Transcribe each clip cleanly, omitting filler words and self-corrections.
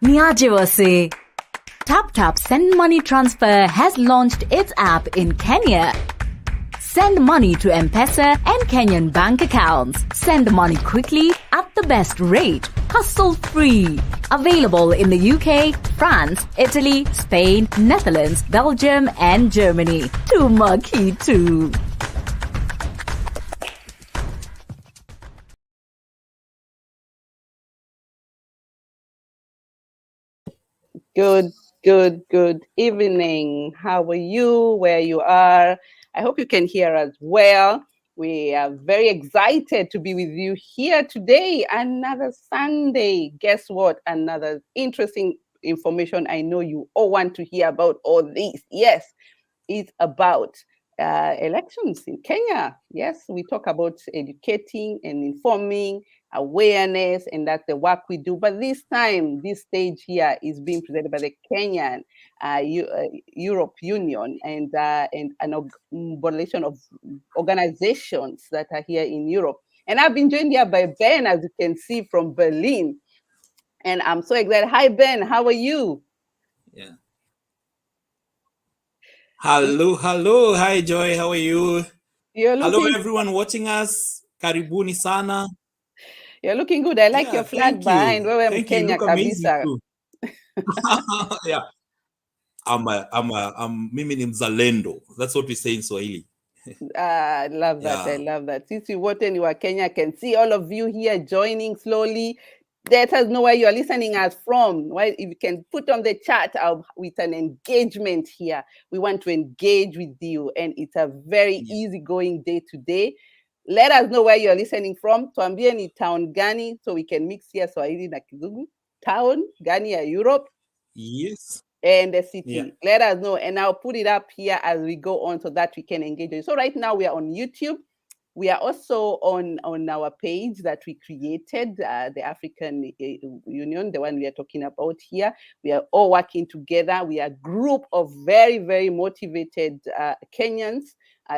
Niaje wase. TapTap Send Money Transfer has launched its app in Kenya. Send money to M-Pesa and Kenyan bank accounts. Send money quickly at the best rate. Hassle-free. Available in the UK, France, Italy, Spain, Netherlands, Belgium and Germany. Tumaki too. Good evening. How are you? Where you are? I hope you can hear us well. We are very excited to be with you here today. Another Sunday. Guess what? Another interesting information I know you all want to hear about all this. Yes, it's about elections in Kenya. Yes, we talk about educating and informing, awareness, and that's the work we do. But this time, this stage here is being presented by the Kenyan Europe Union and an coalition of organizations that are here in Europe. And I've been joined here by Ben, as you can see, from Berlin. And I'm so excited. Hi, Ben. How are you? Yeah. Hello. Hi, Joy. How are you? Hello, everyone watching us. Karibuni sana. You're looking good. I like your flag behind. Thank you. Look amazing too. Yeah. Mimi ni mzalendo. That's what we say in Swahili. I love that. Yeah. I love that. Since you vote and you are Kenya, I can see all of you here joining slowly. Let us know where you are listening us from. If you can put on the chat with an engagement here. We want to engage with you, and it's a very easygoing day today. Let us know where you're listening from. Tuambie ni town gani, so we can mix here Swahili na Kizungu. Town gani ya Europe. Yes. And the city. Yeah. Let us know, and I'll put it up here as we go on so that we can engage. So right now we are on YouTube. We are also on our page that we created, the African Union, the one we are talking about here. We are all working together. We are a group of very, very motivated Kenyans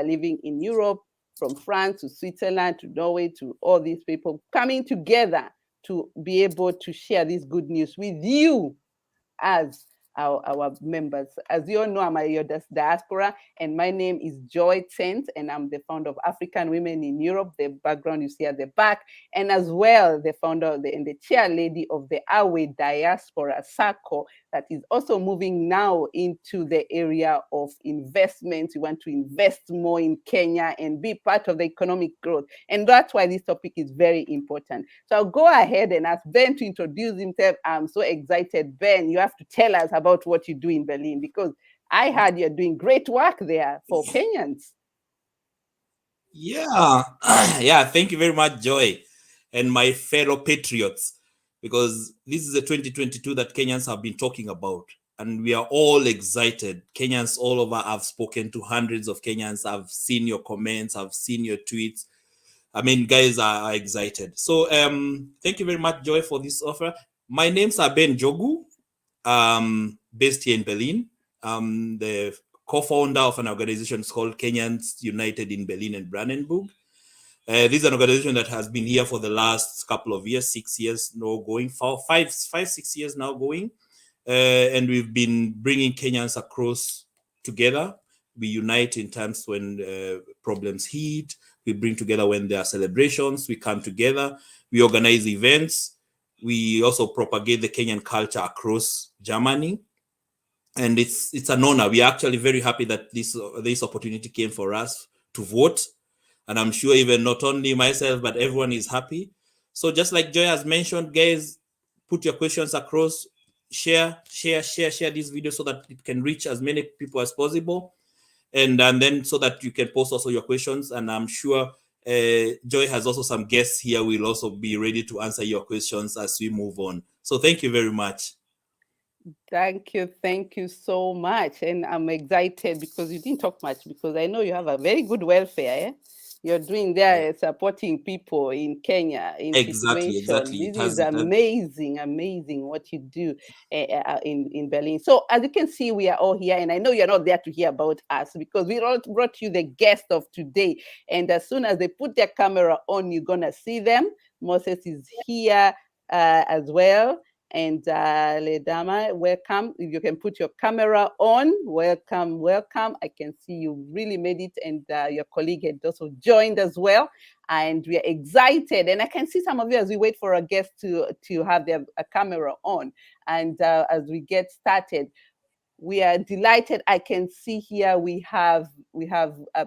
living in Europe, from France to Switzerland to Norway, to all these people coming together to be able to share this good news with you as our members. As you all know, I'm a Kenyan Diaspora, and my name is Joy Tent, and I'm the founder of African Women in Europe, the background you see at the back, and as well the founder and the chair lady of the Awe Diaspora Circle that is also moving now into the area of investments. We want to invest more in Kenya and be part of the economic growth, and that's why this topic is very important. So I'll go ahead and ask Ben to introduce himself. I'm so excited. Ben, you have to tell us about what you do in Berlin, because I heard you're doing great work there for Kenyans. Yeah. Yeah, thank you very much, Joy, and my fellow patriots, because this is the 2022 that Kenyans have been talking about, and we are all excited. Kenyans all over. I've spoken to hundreds of Kenyans. I've seen your comments. I've seen your tweets. I mean, guys are excited. So thank you very much, Joy, for this offer. My name's Ben Jogu, based here in Berlin. I'm the co-founder of an organization called Kenyans United in Berlin and Brandenburg. This is an organization that has been here for the last couple of years, 6 years now going, 6 years now going. And we've been bringing Kenyans across together. We unite in times when problems hit. We bring together when there are celebrations. We come together. We organize events. We also propagate the Kenyan culture across Germany. And it's an honor. We are actually very happy that this opportunity came for us to vote. And I'm sure even not only myself, but everyone is happy. So just like Joy has mentioned, guys, put your questions across, share this video so that it can reach as many people as possible. And then so that you can post also your questions. And I'm sure Joy has also some guests here. Will also be ready to answer your questions as we move on. So thank you very much. Thank you so much. And I'm excited because you didn't talk much, because I know you have a very good welfare. Eh? You're doing there, supporting people in Kenya in Exactly. This is amazing what you do in Berlin. So as you can see, we are all here, and I know you're not there to hear about us, because we all brought you the guest of today. And as soon as they put their camera on, you're gonna see them. Moses is here as well. And Ledama, welcome. If you can put your camera on, welcome, welcome. I can see you really made it, and your colleague had also joined as well. And we are excited. And I can see some of you as we wait for our guests to have their camera on. And as we get started, we are delighted. I can see here we have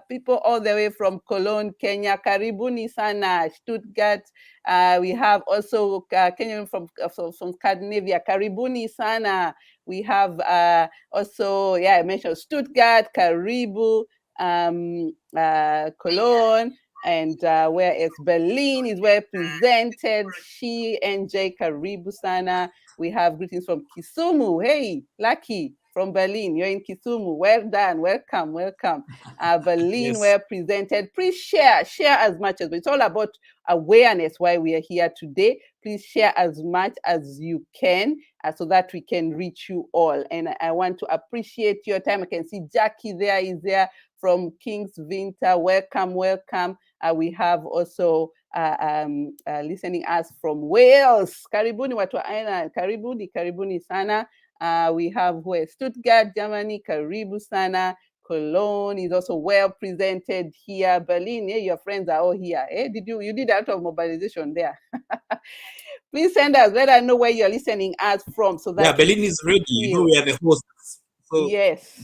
people all the way from Cologne, Kenya, Karibuni sana, Stuttgart. We have also Kenyan from Scandinavia, Karibuni sana. We have also, I mentioned Stuttgart, Karibu, Cologne, and whereas Berlin is well presented. She, NJ, Karibu sana. We have greetings from Kisumu. Hey, Lucky from Berlin. You're in Kisumu. Well done. Welcome, welcome. Berlin, Yes. well presented. Please share as much as it's all about awareness why we are here today. Please share as much as you can so that we can reach you all. And I want to appreciate your time. I can see Jackie there is there from King's Winter. Welcome, welcome. We have also listening us from Wales. Karibuni watu wa Ireland. Karibuni sana. We have where Stuttgart, Germany. Karibu sana. Cologne is also well presented here. Berlin, your friends are all here. You did a lot of mobilization there. Please send us, let us know where you're listening us from, so that Berlin is ready. You know, we are the hosts.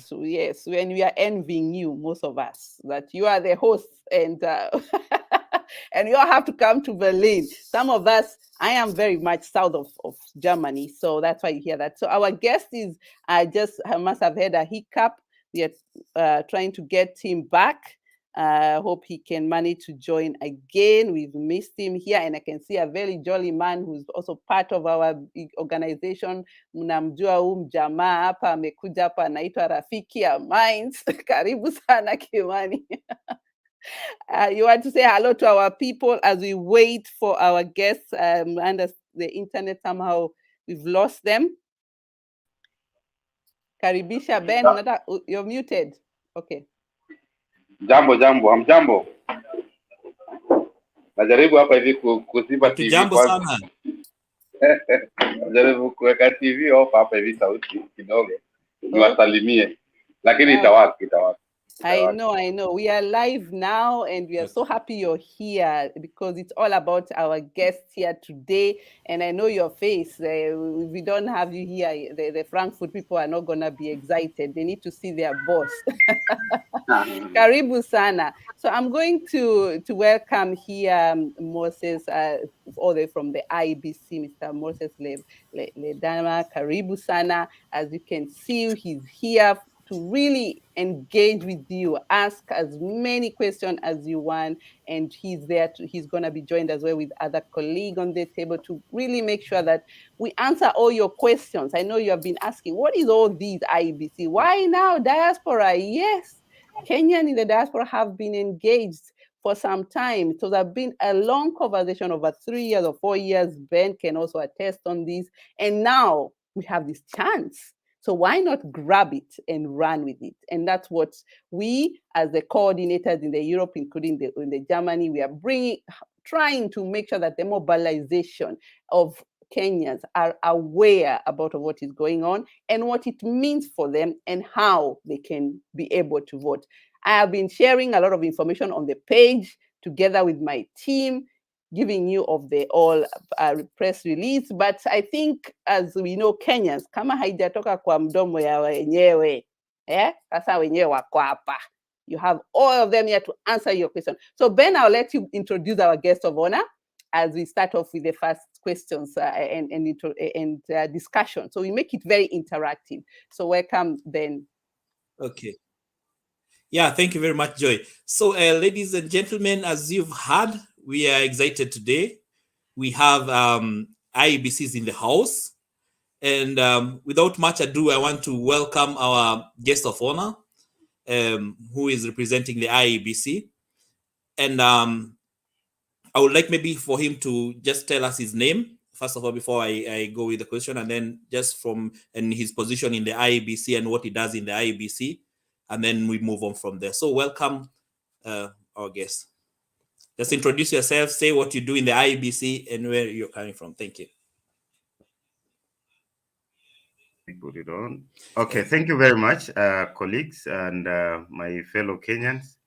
So yes, when we are envying you, most of us, that you are the hosts, and and you all have to come to Berlin. Some of us, I am very much south of Germany, so that's why you hear that. So our guest is, I must have had a hiccup. We are trying to get him back. Hope he can manage to join again. We've missed him here, and I can see a very jolly man who's also part of our organization. Mnamjua mjamaa hapa, amekuja hapa, anaitwa rafiki ya Minds. Karibu sana Kimani. You want to say hello to our people as we wait for our guests? Under the internet, somehow we've lost them. Karibisha Ben, you're muted. Okay. Jambo, hamjambo. Najaribu hapa hivi kuziba TV jambo sana. Najaribu kuweka TV off hapa hivi sauti kidogo. Niwasalimie. Lakini itawaka. I know. We are live now, and we are so happy you're here, because it's all about our guests here today. And I know your face. If we don't have you here, the Frankfurt people are not going to be excited. They need to see their boss. Karibu sana. So I'm going to welcome here Moses, all the way from the IEBC, Mr. Moses Ledama. Karibu sana. As you can see, he's here to really engage with you, ask as many questions as you want, and he's going to be joined as well with other colleagues on the table to really make sure that we answer all your questions. I know you have been asking, what is all these IEBC? Why now diaspora? Yes, Kenyan in the diaspora have been engaged for some time. So there's been a long conversation over 3 years or 4 years. Ben can also attest on this. And now we have this chance. So why not grab it and run with it? And that's what we, as the coordinators in the Europe, including in the Germany, we are trying to make sure that the mobilization of Kenyans are aware about what is going on and what it means for them and how they can be able to vote. I have been sharing a lot of information on the page together with my team, giving you of the all press release, but I think, as we know, Kenyans, kama haijatoka kwa mdomo ya wenyewe, sasa wenyewe wako hapa. You have all of them here to answer your question. So Ben, I'll let you introduce our guest of honor as we start off with the first questions and discussion. So we make it very interactive. So welcome, Ben. Okay. Yeah, thank you very much, Joy. So ladies and gentlemen, as you've heard, we are excited today. We have IEBCs in the house. And without much ado, I want to welcome our guest of honor, who is representing the IEBC. And I would like maybe for him to just tell us his name, first of all, before I go with the question, and then just from his position in the IEBC and what he does in the IEBC, and then we move on from there. So welcome our guest. Just introduce yourself, say what you do in the IEBC and where you're coming from. Thank you. put it on. Okay, thank you very much, colleagues and my fellow Kenyans.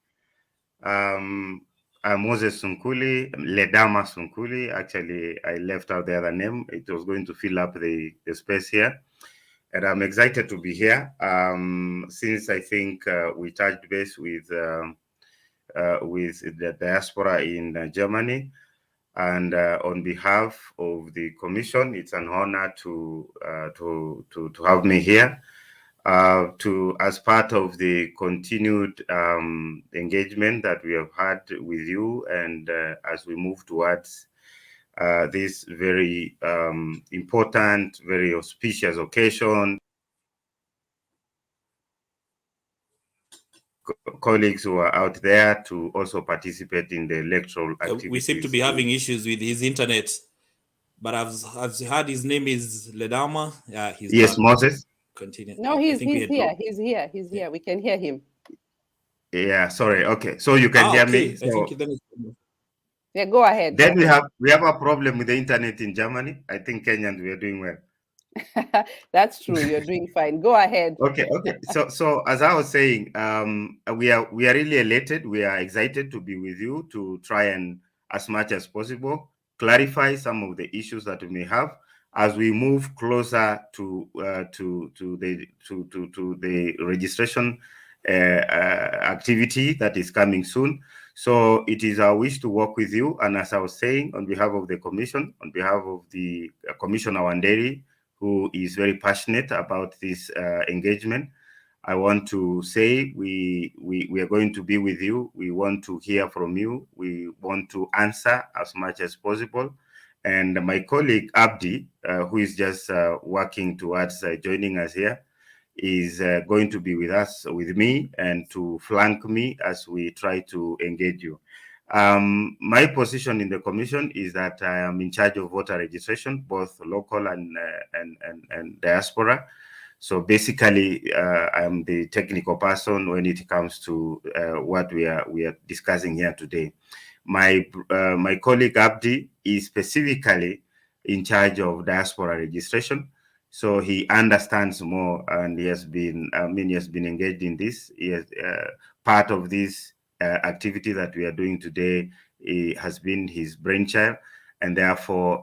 I'm Moses Sunkuli, Ledama Sunkuli. Actually, I left out the other name. It was going to fill up the space here. And I'm excited to be here since I think we touched base with the diaspora in Germany. And on behalf of the Commission, it's an honor to have me here as part of the continued engagement that we have had with you, and as we move towards this very important, very auspicious occasion. Colleagues who are out there to also participate in the electoral activities. We seem to be having issues with his internet, but I've heard his name is Ledama. Yeah, he's yes, back. Moses. Continue. No, he's here. He's here. We can hear him. Yeah, sorry. Okay, so you can hear me. So, I think then yeah, go ahead. Then we have a problem with the internet in Germany. I think Kenyans, we are doing well. That's true. You're doing fine. Go ahead. Okay. So as I was saying, we are really elated. We are excited to be with you to try and, as much as possible, clarify some of the issues that we may have as we move closer to the registration activity that is coming soon. So it is our wish to work with you. And as I was saying, on behalf of the Commission, on behalf of the Commissioner Wanderi, who is very passionate about this engagement, I want to say we are going to be with you. We want to hear from you. We want to answer as much as possible. And my colleague Abdi, who is just working towards joining us here, is going to be with me and to flank me as we try to engage you. My position in the Commission is that I am in charge of voter registration, both local and diaspora. So basically, I'm the technical person when it comes to what we are discussing here today. My colleague Abdi is specifically in charge of diaspora registration. So he understands more, and he has been engaged in this. He is part of this activity that we are doing today. It has been his brainchild, and therefore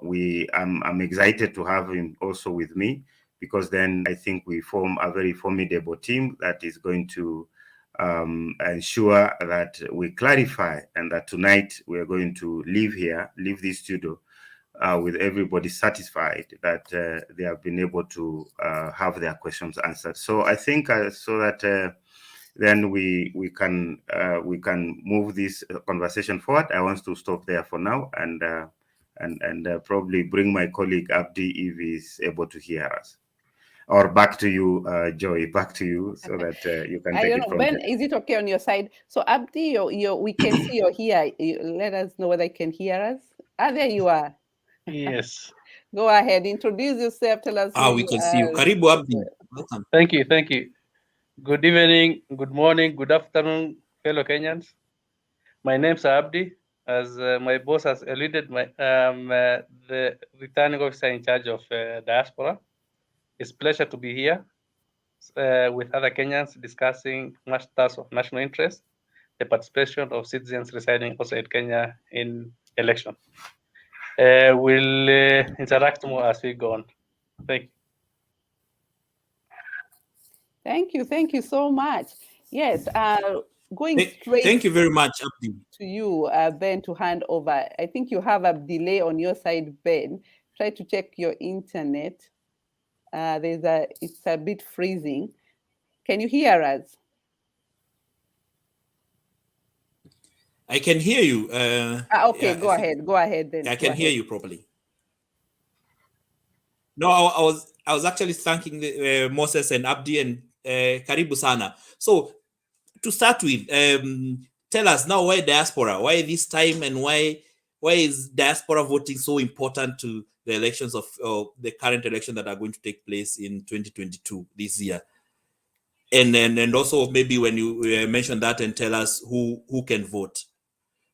I'm excited to have him also with me, because then I think we form a very formidable team that is going to ensure that we clarify, and that tonight we are going to leave this studio with everybody satisfied that they have been able to have their questions answered. So I think so that then we can move this conversation forward. I want to stop there for now and probably bring my colleague Abdi if he's able to hear us. Or back to you, Joy. Back to you, so that you can take it from Ben, there. is it okay on your side? So Abdi, we can see you're here. Let us know whether you can hear us. There you are. Yes. Go ahead. Introduce yourself. Tell us. we can see you. Karibu Abdi. Welcome. Thank you. Good evening, good morning, good afternoon, fellow Kenyans. My name's Abdi. As my boss has alluded, the returning officer in charge of diaspora. It's a pleasure to be here with other Kenyans discussing matters of national interest, the participation of citizens residing outside Kenya in election. We'll interact more as we go on. Thank you. Thank you so much. Yes, going straight. Thank you very much, Abdi. To you, Ben, to hand over. I think you have a delay on your side, Ben. Try to check your internet. It's a bit freezing. Can you hear us? I can hear you. Okay, go ahead then. I can hear you properly. No, I was actually thanking Moses and Abdi and Karibu Sana. So to start with, tell us now why diaspora? Why this time, and why is diaspora voting so important to the elections of the current election that are going to take place in 2022 this year? And also maybe when you mention that, and tell us who can vote.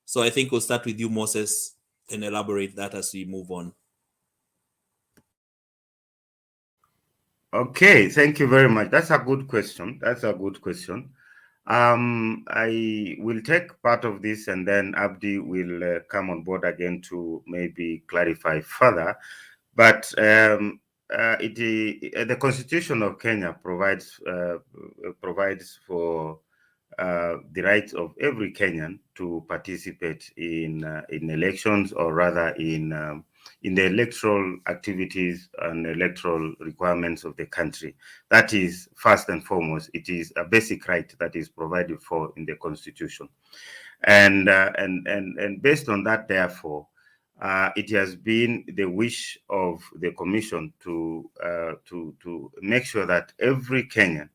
So I think we'll start with you, Moses, and elaborate that as we move on. Okay, thank you very much. That's a good question. That's a good question. I will take part of this, and then Abdi will come on board again to maybe clarify further. But the Constitution of Kenya provides for the right of every Kenyan to participate in elections, or rather in the electoral activities and electoral requirements of the country. That is first and foremost. It is a basic right that is provided for in the Constitution, and based on that, therefore, it has been the wish of the Commission to make sure that every Kenyan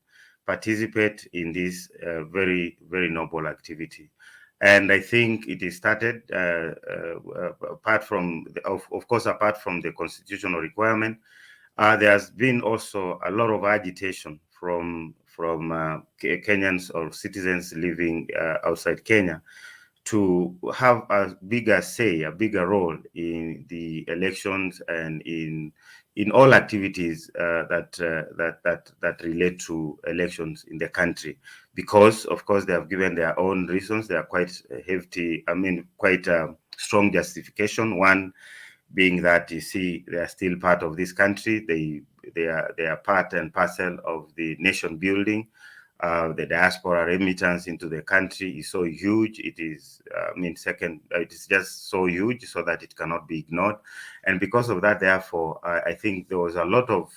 participate in this very, very noble activity. And I think it is started apart from, of course, apart from the constitutional requirement. There has been also a lot of agitation from Kenyans or citizens living outside Kenya to have a bigger say, a bigger role in the elections and in all activities that relate to elections in the country, because of course they have given their own reasons. They are quite hefty, quite strong justification. One being that, you see, they are still part of this country. They are part and parcel of the nation building. The diaspora remittance into the country is so huge. It is, it is just so huge so that it cannot be ignored. And because of that, therefore, I think there was a lot of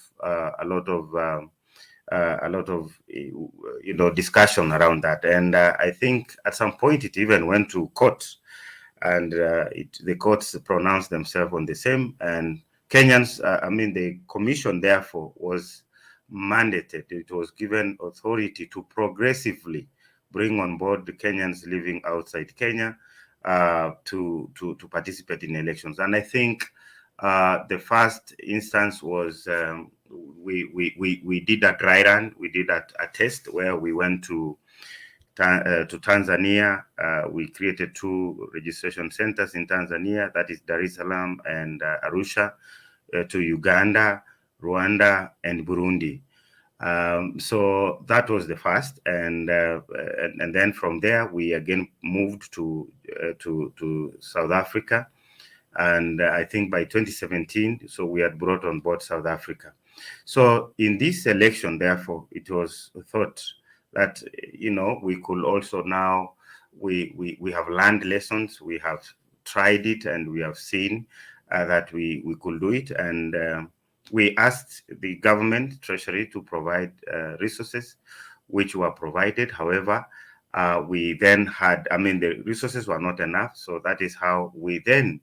discussion around that. And I think at some point it even went to court, and the courts pronounced themselves on the same. And Kenyans, the commission, therefore, was mandated, it was given authority to progressively bring on board the Kenyans living outside Kenya to participate in elections. And I think the first instance was we did a dry run. We did a test where we went to Tanzania. We created 2 registration centers in Tanzania, that is Dar es Salaam and Arusha, to Uganda, Rwanda, and Burundi. So that was the first, and then from there we again moved to South Africa, and I think by 2017, so we had brought on board South Africa. So in this election, therefore, it was thought that we could also now we have learned lessons, we have tried it, and we have seen that we could do it, and we asked the government treasury to provide resources, which were provided. However, we then had, the resources were not enough. So that is how we then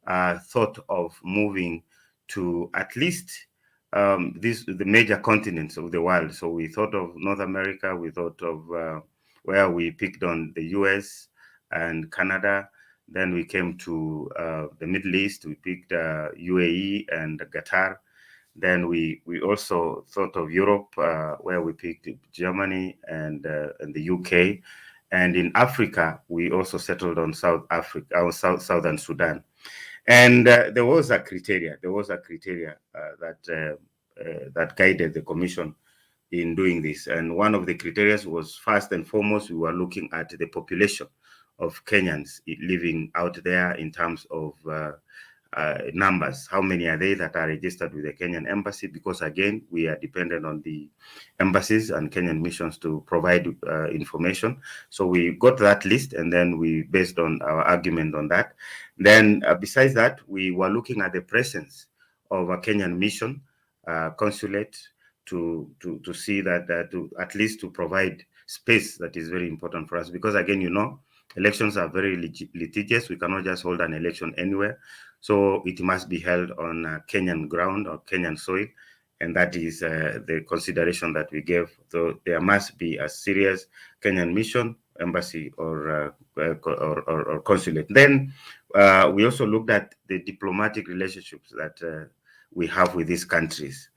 thought of moving to at least the major continents of the world. So we thought of North America, we thought of where we picked on the US and Canada. Then we came to the Middle East, we picked UAE and Qatar. Then we also thought of Europe, where we picked Germany and the UK. And in Africa, we also settled on South Africa, Southern Sudan. And there was a criteria. That guided the commission in doing this. And one of the criteria was, first and foremost, we were looking at the population of Kenyans living out there in terms of numbers. How many are they that are registered with the Kenyan embassy? Because again, we are dependent on the embassies and Kenyan missions to provide information. So we got that list, and then we based on our argument on that. Then besides that, we were looking at the presence of a Kenyan mission, consulate, to see that to at least to provide space. That is very important for us, because again, elections are very litigious. We cannot just hold an election anywhere. So it must be held on Kenyan ground or Kenyan soil. And that is the consideration that we gave. So there must be a serious Kenyan mission, embassy, or consulate. Then we also looked at the diplomatic relationships that we have with these countries.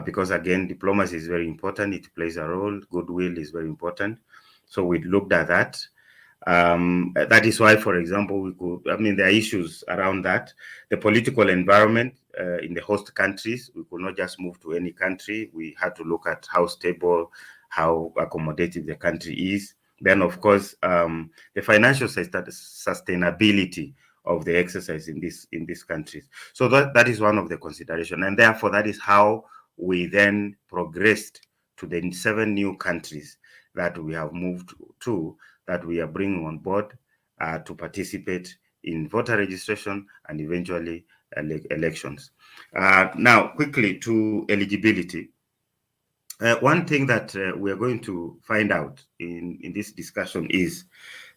Because again, diplomacy is very important. It plays a role. Goodwill is very important. So we looked at that. That is why, for example, there are issues around that. The political environment in the host countries, we could not just move to any country. We had to look at how stable, how accommodative the country is. Then, of course, the financial sustainability of the exercise in these countries. So that is one of the considerations, and therefore that is how we then progressed to the 7 new countries that we have moved to, that we are bringing on board to participate in voter registration and eventually elections. Now, quickly to eligibility. One thing that we are going to find out in this discussion is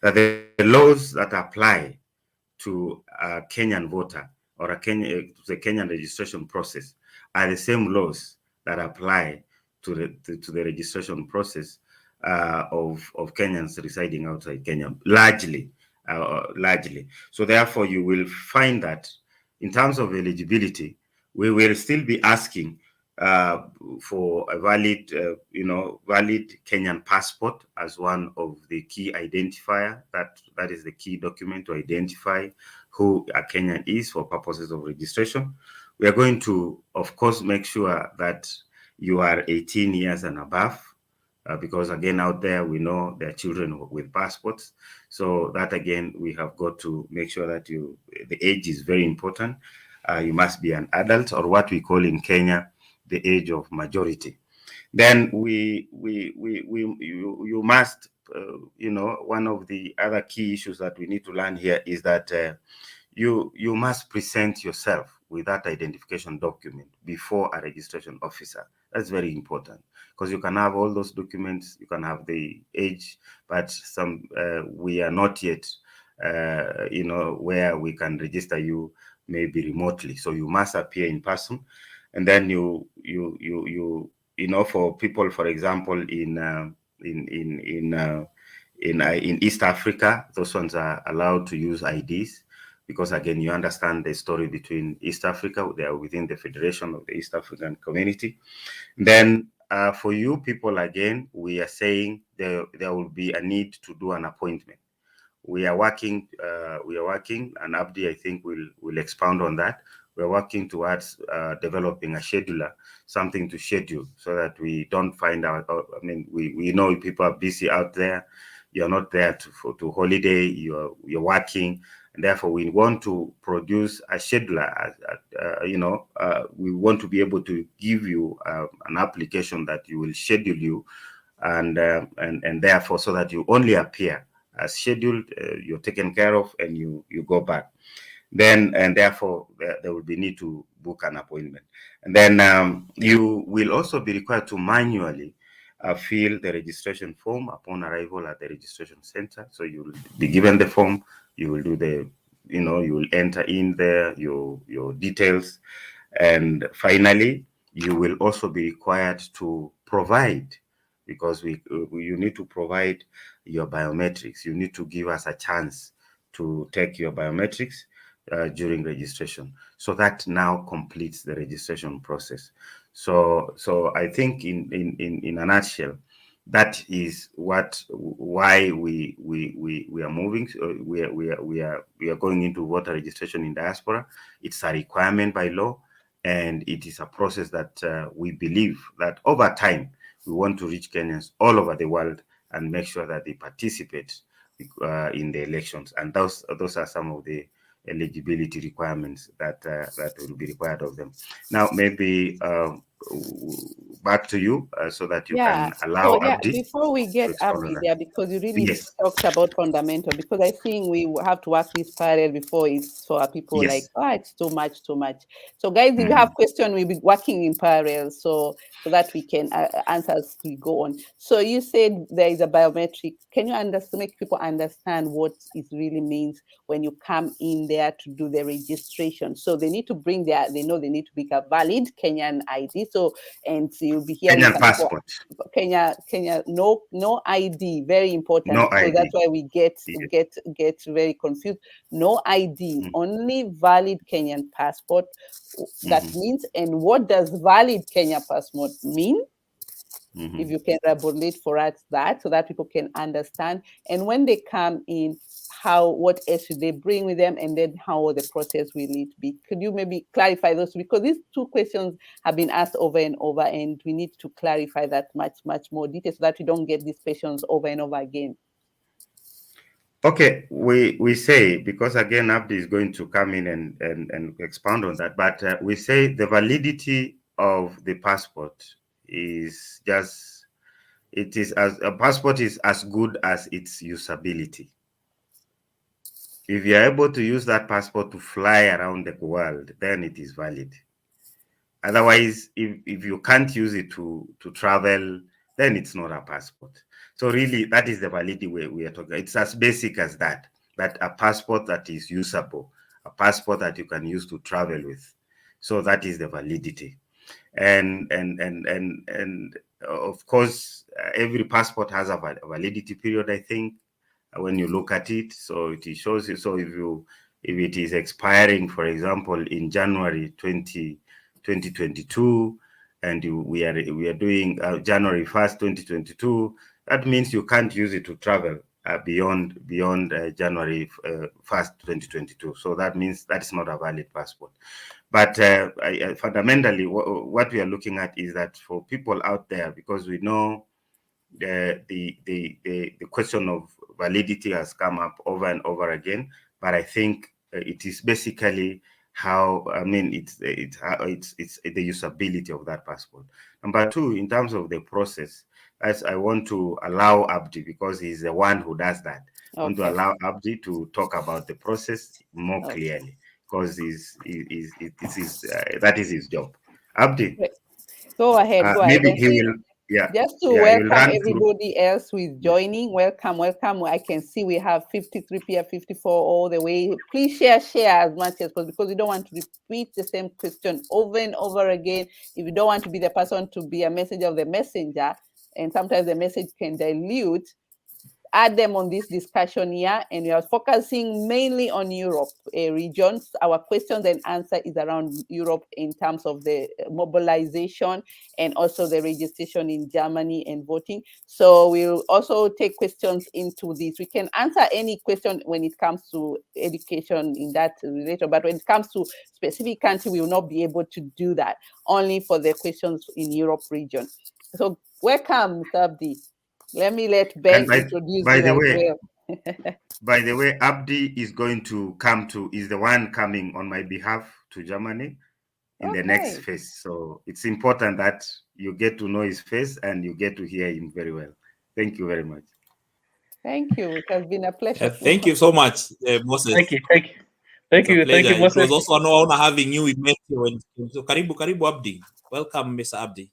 that the laws that apply to a Kenyan voter or the Kenyan registration process are the same laws that apply to the registration process of Kenyans residing outside Kenya, largely. So therefore, you will find that in terms of eligibility, we will still be asking for a valid Kenyan passport as one of the key identifier. That is the key document to identify who a Kenyan is for purposes of registration. We are going to, of course, make sure that you are 18 years and above, because again, out there, we know there are children with passports. So that again, we have got to make sure that the age is very important. You must be an adult, or what we call in Kenya, the age of majority. Then you must, one of the other key issues that we need to learn here is that you must present yourself with that identification document before a registration officer. That's very important, because you can have all those documents, you can have the age, but we are not yet, where we can register you maybe remotely. So you must appear in person. And then for people, for example, in East Africa, those ones are allowed to use IDs, because again, you understand the story between East Africa. They are within the Federation of the East African Community. Then for you people, again, we are saying there will be a need to do an appointment. We are working, and Abdi, I think, will expound on that. We're working towards developing a scheduler, something to schedule, so that we don't find out. We know people are busy out there. You're not there to holiday. You're working, and therefore we want to produce a scheduler. We want to be able to give you an application that you will schedule you, and therefore so that you only appear as scheduled, you're taken care of, and you go back. Then, and therefore there will be need to book an appointment. And then you will also be required to manually fill the registration form upon arrival at the registration center. So you will be given the form, you will do you will enter in there your details, and finally you will also be required to provide, because you need to provide your biometrics. You need to give us a chance to take your biometrics during registration. So that now completes the registration process. So I think in a nutshell, that is why we are moving. We are going into voter registration in diaspora. It's a requirement by law, and it is a process that we believe that over time we want to reach Kenyans all over the world and make sure that they participate in the elections. And those are some of the eligibility requirements that will be required of them. Now, maybe back to you so that you can allow Abdi. Before we get Abdi there, because you really talked about fundamental, because I think we have to work this parallel before it's for people like, it's too much. So guys, if you have questions, we'll be working in parallel so that we can answer as we go on. So you said there is a biometric. Can you make people understand what it really means when you come in there to do the registration? So they need to bring they need to bring a valid Kenyan ID. So, and you'll be hearing Kenyan passport. Kenya, no ID, very important. No so ID. That's why we get very confused. No ID, only valid Kenyan passport. That means, and what does valid Kenya passport mean? If you can elaborate for us that, so that people can understand. And when they come in, what else should they bring with them, and then how the process will need to be. Could you maybe clarify those? Because these two questions have been asked over and over, and we need to clarify that much more detail so that we don't get these questions over and over again. Okay, we say, because again, Abdi is going to come in and expound on that, but we say the validity of the passport is just, it is as a passport is as good as its usability. If you're able to use that passport to fly around the world, then it is valid. Otherwise, if you can't use it to travel, then it's not a passport. So really, that is the validity we are talking. It's as basic as that a passport that is usable, a passport that you can use to travel with. So that is the validity. And of course, every passport has a validity period, I think, when you look at it. So it shows you. So if it is expiring, for example, in January 2022, and we are doing January 1st, 2022, that means you can't use it to travel beyond January 1st, 2022. So that means that's not a valid passport. But fundamentally, what we are looking at is that for people out there, because we know the question of validity has come up over and over again, but I think it is basically how, I mean, it's the usability of that passport. Number two, in terms of the process, as I want to allow Abdi, because he's the one who does that. I want to allow Abdi to talk about the process more clearly, because that is his job. Abdi, go ahead. Maybe he will. Yeah. Just to welcome everybody else who is joining. Welcome. I can see we have 53 here, 54 all the way. Please share as much as possible, because we don't want to repeat the same question over and over again. If you don't want to be the person to be a messenger of the messenger, and sometimes the message can dilute, add them on this discussion here, and we are focusing mainly on Europe regions. Our questions and answer is around Europe in terms of the mobilization and also the registration in Germany and voting. So we'll also take questions into this. We can answer any question when it comes to education in that related, but when it comes to specific country, we will not be able to do that, only for the questions in Europe region. So welcome, Mr. Abdi. Let Ben introduce by you the as way, well. By the way, Abdi is going to is the one coming on my behalf to Germany in the next phase. So it's important that you get to know his face and you get to hear him very well. Thank you very much. Thank you. It has been a pleasure. Thank you so much, Moses. Thank you, Moses. It was also an honor having you. We met you. So Karibu Abdi. Welcome, Mr. Abdi.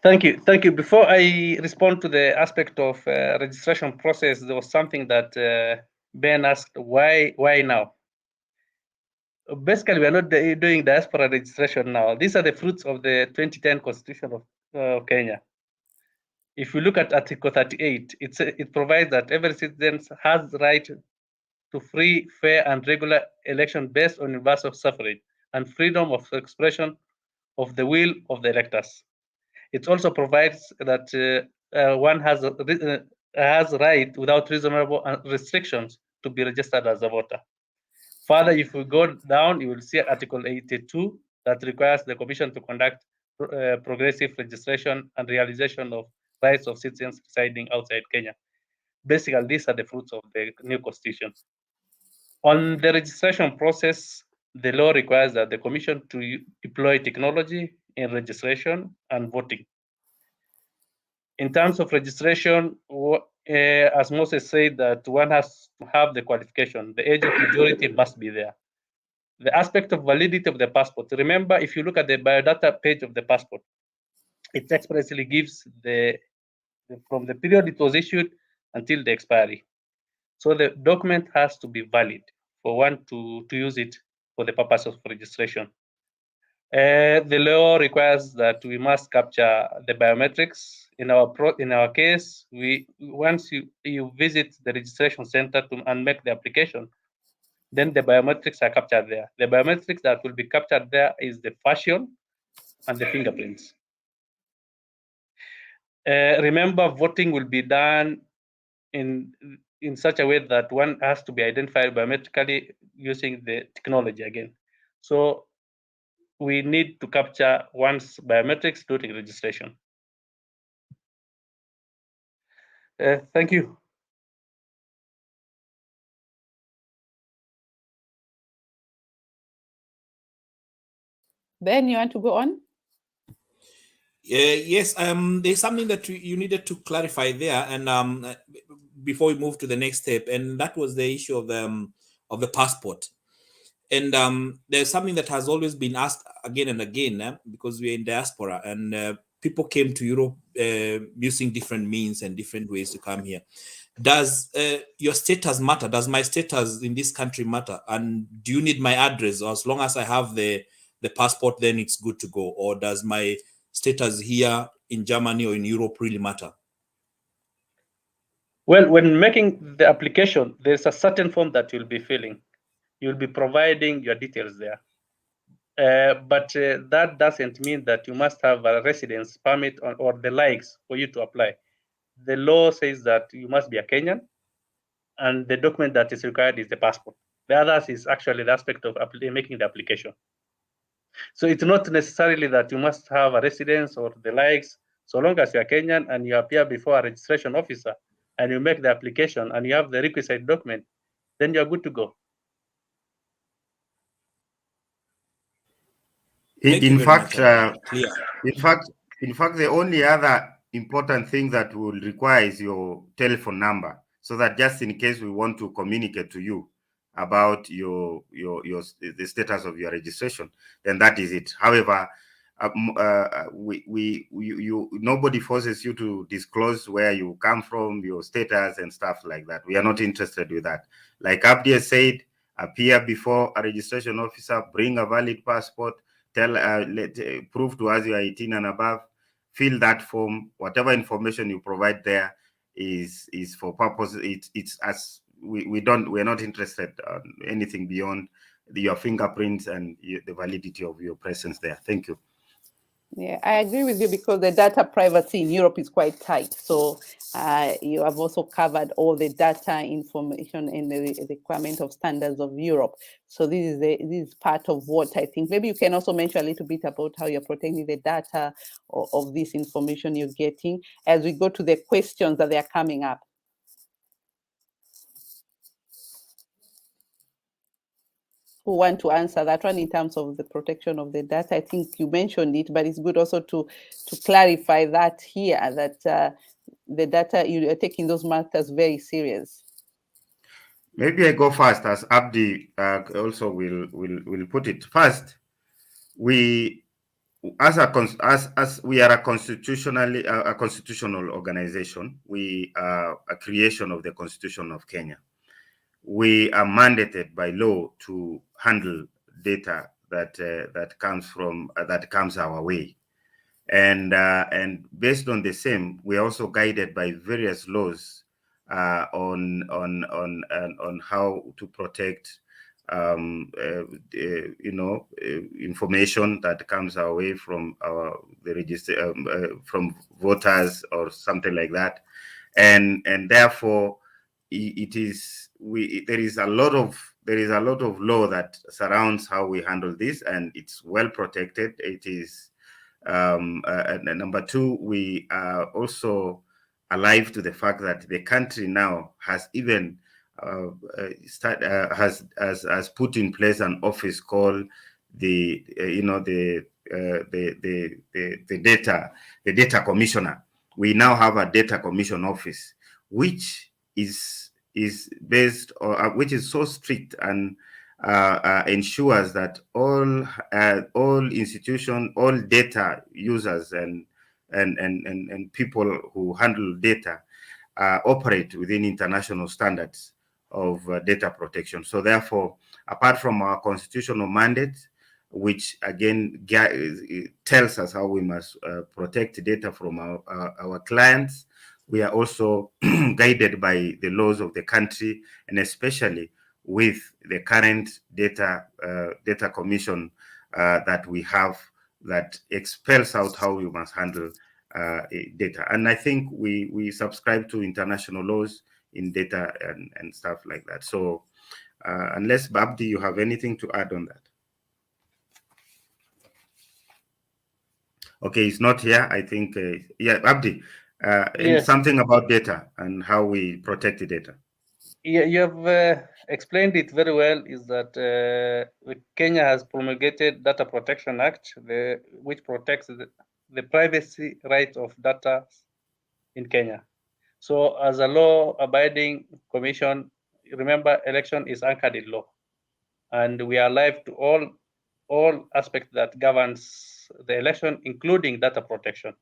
Thank you. Before I respond to the aspect of registration process, there was something that Ben asked, why now? Basically, we are not doing diaspora registration now. These are the fruits of the 2010 Constitution of Kenya. If you look at Article 38, it provides that every citizen has the right to free, fair, and regular election based on universal suffrage and freedom of expression of the will of the electors. It also provides that one has right without reasonable restrictions to be registered as a voter. Further, if we go down, you will see Article 82 that requires the Commission to conduct progressive registration and realization of rights of citizens residing outside Kenya. Basically, these are the fruits of the new constitution. On the registration process, the law requires that the Commission to deploy technology in registration and voting. In terms of registration, as Moses said, that one has to have the qualification. The age of majority must be there. The aspect of validity of the passport. Remember, if you look at the biodata page of the passport, it expressly gives from the period it was issued until the expiry. So the document has to be valid for one to use it for the purpose of registration. The law requires that we must capture the biometrics. In our case, once you visit the registration center and make the application, then the biometrics are captured there. The biometrics that will be captured there is the facial and the fingerprints. Remember, voting will be done in such a way that one has to be identified biometrically using the technology again. So we need to capture one's biometrics during registration. Thank you. Ben, you want to go on? Yes, there's something that you needed to clarify there, and before we move to the next step, and that was the issue of the passport. And there's something that has always been asked again and again, because we're in diaspora, and people came to Europe using different means and different ways to come here. Does your status matter? Does my status in this country matter? And do you need my address? Or as long as I have the passport, then it's good to go? Or does my status here in Germany or in Europe really matter? Well, when making the application, there's a certain form that you'll be filling. You'll be providing your details there. But that doesn't mean that you must have a residence permit or the likes for you to apply. The law says that you must be a Kenyan, and the document that is required is the passport. The others is actually the aspect of making the application. So it's not necessarily that you must have a residence or the likes. So long as you're Kenyan and you appear before a registration officer and you make the application and you have the requisite document, then you're good to go. In fact, the only other important thing that will require is your telephone number, so that just in case we want to communicate to you about the status of your registration, then that is it. However, nobody forces you to disclose where you come from, your status and stuff like that. We are not interested with that. Like Abdi has said, appear before a registration officer, bring a valid passport, prove to us you are 18 and above, fill that form. Whatever information you provide there is for purpose. It's as we're not interested in anything beyond your fingerprints and the validity of your presence there. Thank you. Yeah, I agree with you, because the data privacy in Europe is quite tight. So you have also covered all the data information in the requirement of standards of Europe. So this is part of what I think. Maybe you can also mention a little bit about how you're protecting the data of this information you're getting as we go to the questions that are coming up. Who want to answer that one in terms of the protection of the data? I think you mentioned it, but it's good also to clarify that here, that the data, you are taking those matters very serious. Maybe I go first, as Abdi also will put it. First, we as we are a constitutional organization, we are a creation of the Constitution of Kenya. We are mandated by law to handle data that comes our way, and based on the same, we are also guided by various laws on how to protect information that comes our way from the register from voters or something like that, and therefore there is a lot of law that surrounds how we handle this, and it's well protected. It is number two, we are also alive to the fact that the country now has even has put in place an office called the data commissioner. We now have a data commission office, which is based, or which is so strict and ensures that all institutions, all data users and people who handle data operate within international standards of data protection. So therefore, apart from our constitutional mandate, which again tells us how we must protect data from our clients, we are also guided by the laws of the country, and especially with the current data commission that we have, that expels out how we must handle data. And I think we subscribe to international laws in data and stuff like that. So unless Babdi, you have anything to add on that? Okay, he's not here. I think, yeah, Abdi, and something about data and how we protect the data. Yeah, you have explained it very well. Is that Kenya has promulgated Data Protection Act, which protects the privacy rights of data in Kenya. So, as a law-abiding commission, remember, election is anchored in law, and we are alive to all aspects that governs the election, including data protection.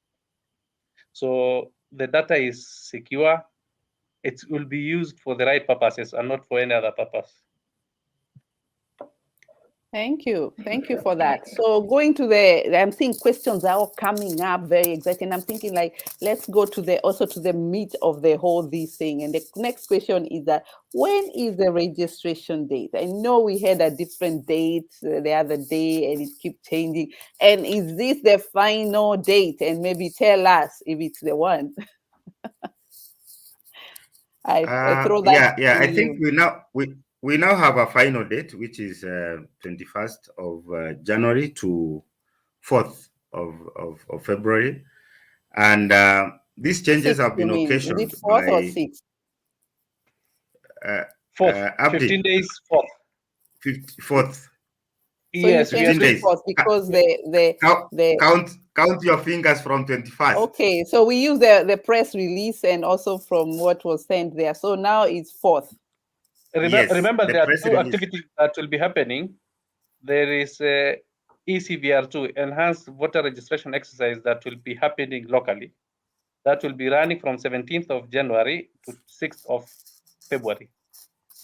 So the data is secure. It will be used for the right purposes and not for any other purpose. Thank you for that. So going to I'm seeing questions are all coming up, very exciting. I'm thinking like, let's go to the meat of the whole this thing. And the next question is that, when is the registration date? I know we had a different date the other day and it keeps changing. And is this the final date? And maybe tell us if it's the one. I throw that. Yeah. I think we now have a final date, which is 21st of January to 4th of February, and these changes have been occasioned. Is it 4th or 6th? 4th. 15 days. 4th. 4th. So yes, 15 days. Because count your fingers from 21st. Okay, so we use the press release and also from what was sent there. So now it's 4th. Remember, there are two activities that will be happening. There is a ECVR II, Enhanced Voter Registration Exercise, that will be happening locally. That will be running from 17th of January to 6th of February.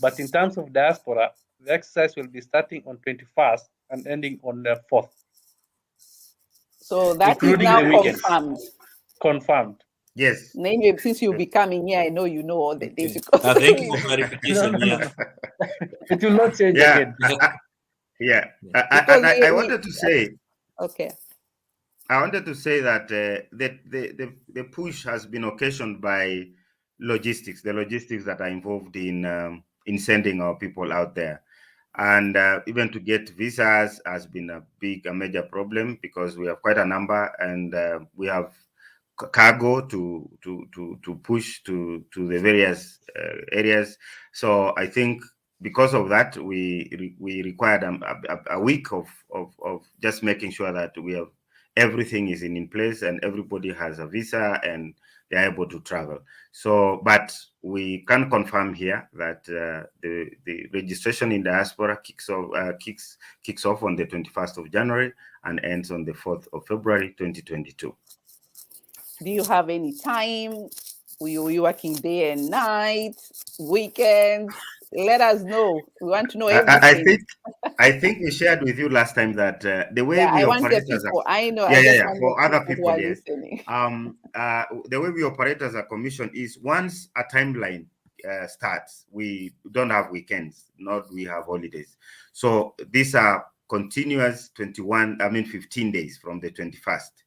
But in terms of diaspora, the exercise will be starting on 21st and ending on the 4th. So that is now confirmed. Confirmed. Yes. Maybe since you'll be coming here, I know you know all the days. Thank you for clarification. No. It will not change again. I wanted to say. Okay. I wanted to say that the push has been occasioned by logistics, the logistics that are involved in sending our people out there. And even to get visas has been a major problem, because we have quite a number, and we have cargo to push to the various areas. So I think because of that, we required a week of just making sure that we have everything is in place and everybody has a visa and they're able to travel. So, but we can confirm here that the registration in diaspora kicks off on the 21st of January and ends on the 4th of February 2022. Do you have any time? Were you working day and night, weekends? Let us know. We want to know everything. I think we shared with you last time that the way we operate as for other people, the way we operate as a commission is, once a timeline starts, we don't have weekends, nor do we have holidays. So these are continuous 15 days from the 21st.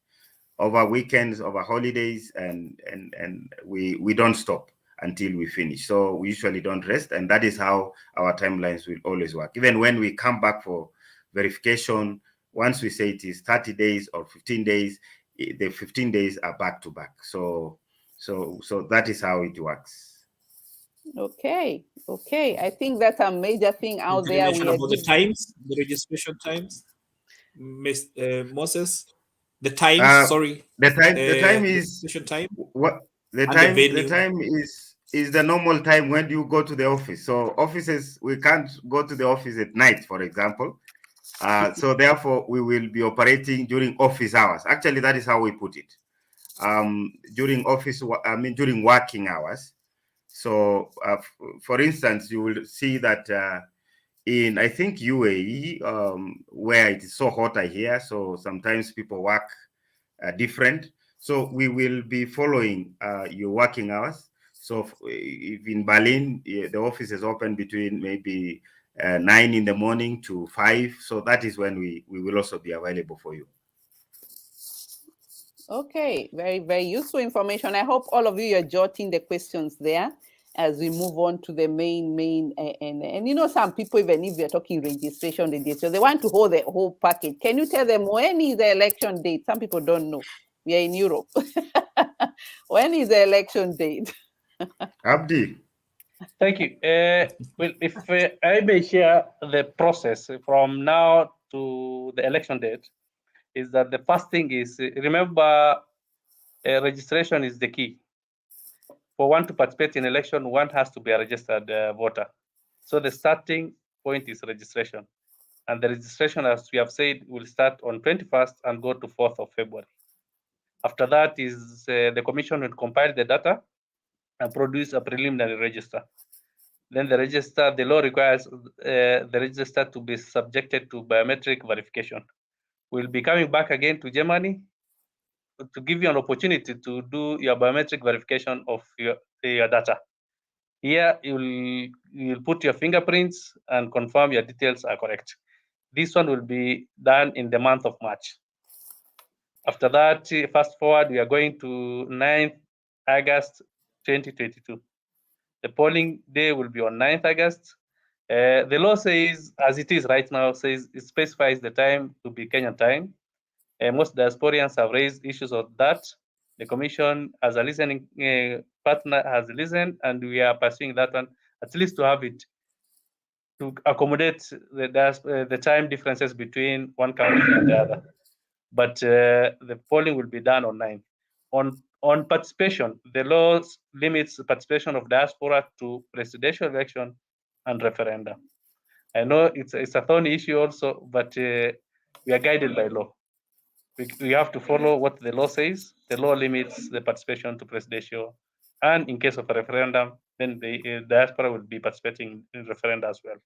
Over weekends, over holidays, and we don't stop until we finish. So we usually don't rest, and that is how our timelines will always work. Even when we come back for verification, once we say it is 30 days or 15 days, the 15 days are back to back. So that is how it works. Okay. I think that's a major thing out there. About the times, the registration times, Moses. The time, sorry. The time is time. What the time? The time is the normal time when you go to the office. So offices, we can't go to the office at night, for example. So therefore, we will be operating during office hours. Actually, that is how we put it. During working hours. So, for instance, you will see that in, I think, UAE, where it is so hot here, so sometimes people work different. So we will be following your working hours. So if in Berlin, the office is open between maybe 9 in the morning to 5. So that is when we will also be available for you. Okay, very, very useful information. I hope all of you are jotting the questions there as we move on to the main, and you know, some people, even if we're talking registration, they want to hold the whole package. Can you tell them when is the election date? Some people don't know. We are in Europe. When is the election date? Abdi. Thank you. Well, if I may share the process from now to the election date, is that the first thing is, remember, registration is the key. For one to participate in election, one has to be a registered voter. So the starting point is registration. And the registration, as we have said, will start on 21st and go to 4th of February. After that is the commission will compile the data and produce a preliminary register. Then the law requires the register to be subjected to biometric verification. We'll be coming back again to Germany to give you an opportunity to do your biometric verification of your data. Here, you'll put your fingerprints and confirm your details are correct. This one will be done in the month of March. After that, fast forward, we are going to 9th August 2022. The polling day will be on 9th August. The law says, as it is right now, says it specifies the time to be Kenyan time. Most diasporians have raised issues of that. The commission, as a listening partner, has listened, and we are pursuing that one, at least to have it to accommodate the time differences between one country and the other. But the polling will be done on 9th. On participation, the law limits the participation of diaspora to presidential election and referendum. I know it's a thorny issue also, but we are guided by law. We have to follow what the law says. The law limits the participation to presidential, and in case of a referendum, then the diaspora will be participating in referenda as well.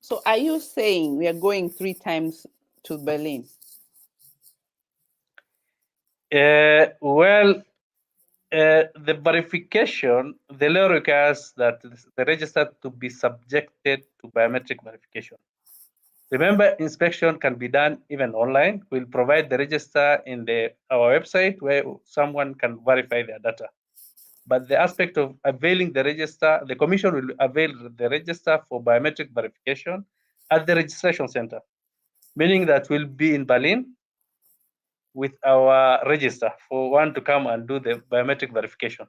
So are you saying we are going 3 times to Berlin? Well, the verification, the law requires that the register to be subjected to biometric verification. Remember, inspection can be done even online. We'll provide the register in our website where someone can verify their data. But the aspect of availing the register, the commission will avail the register for biometric verification at the registration center, meaning that we'll be in Berlin with our register for one to come and do the biometric verification.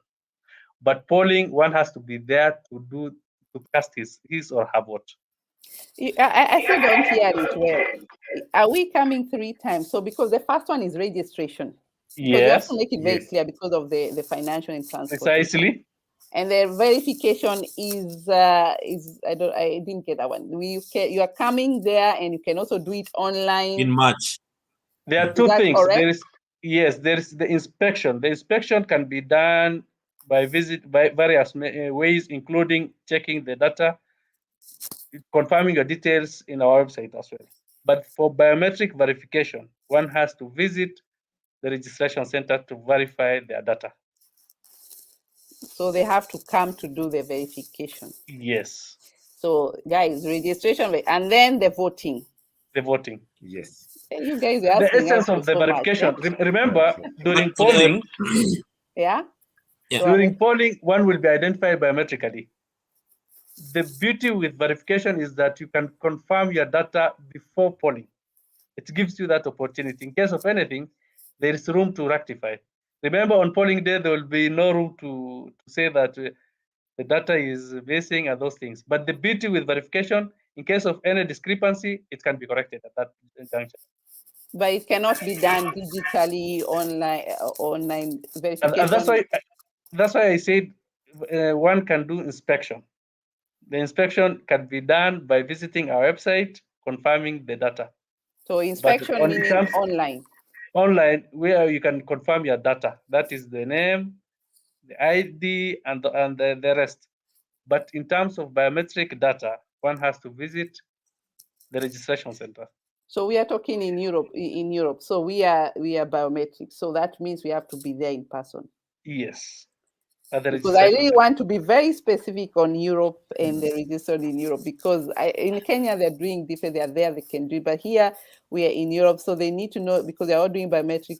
But polling, one has to be there to cast his or her vote. I still don't hear it well. Are we coming 3 times? So because the first one is registration. Yes. You have to make it very clear because of the financial and transport. Precisely. And the verification is I didn't get that one. You are coming there and you can also do it online. In March. There are 2 things. Correct? There is the inspection. The inspection can be done by various ways, including checking the data, confirming your details in our website as well. But for biometric verification, one has to visit the registration center to verify their data. So they have to come to do the verification. Yes. So guys, registration and then the voting. The voting. Yes. You guys are asking the essence of the verification. Much, remember, during polling. Yeah. During polling, one will be identified biometrically. The beauty with verification is that you can confirm your data before polling. It gives you that opportunity. In case of anything, there is room to rectify. Remember, on polling day, there will be no room to say that the data is missing and those things. But the beauty with verification, in case of any discrepancy, it can be corrected at that juncture. But it cannot be done digitally, online verification. And that's why I said one can do inspection. The inspection can be done by visiting our website, confirming the data. So inspection meaning online? Online, where you can confirm your data. That is the name, the ID, and the rest. But in terms of biometric data, one has to visit the registration center. So we are talking in Europe. So we are biometric. So that means we have to be there in person. Yes. at the Because I really registration. want to be very specific on Europe and the registered in Europe, because in Kenya they're doing different. They are there, they can do it, but here we are in Europe, so they need to know, because they're all doing biometric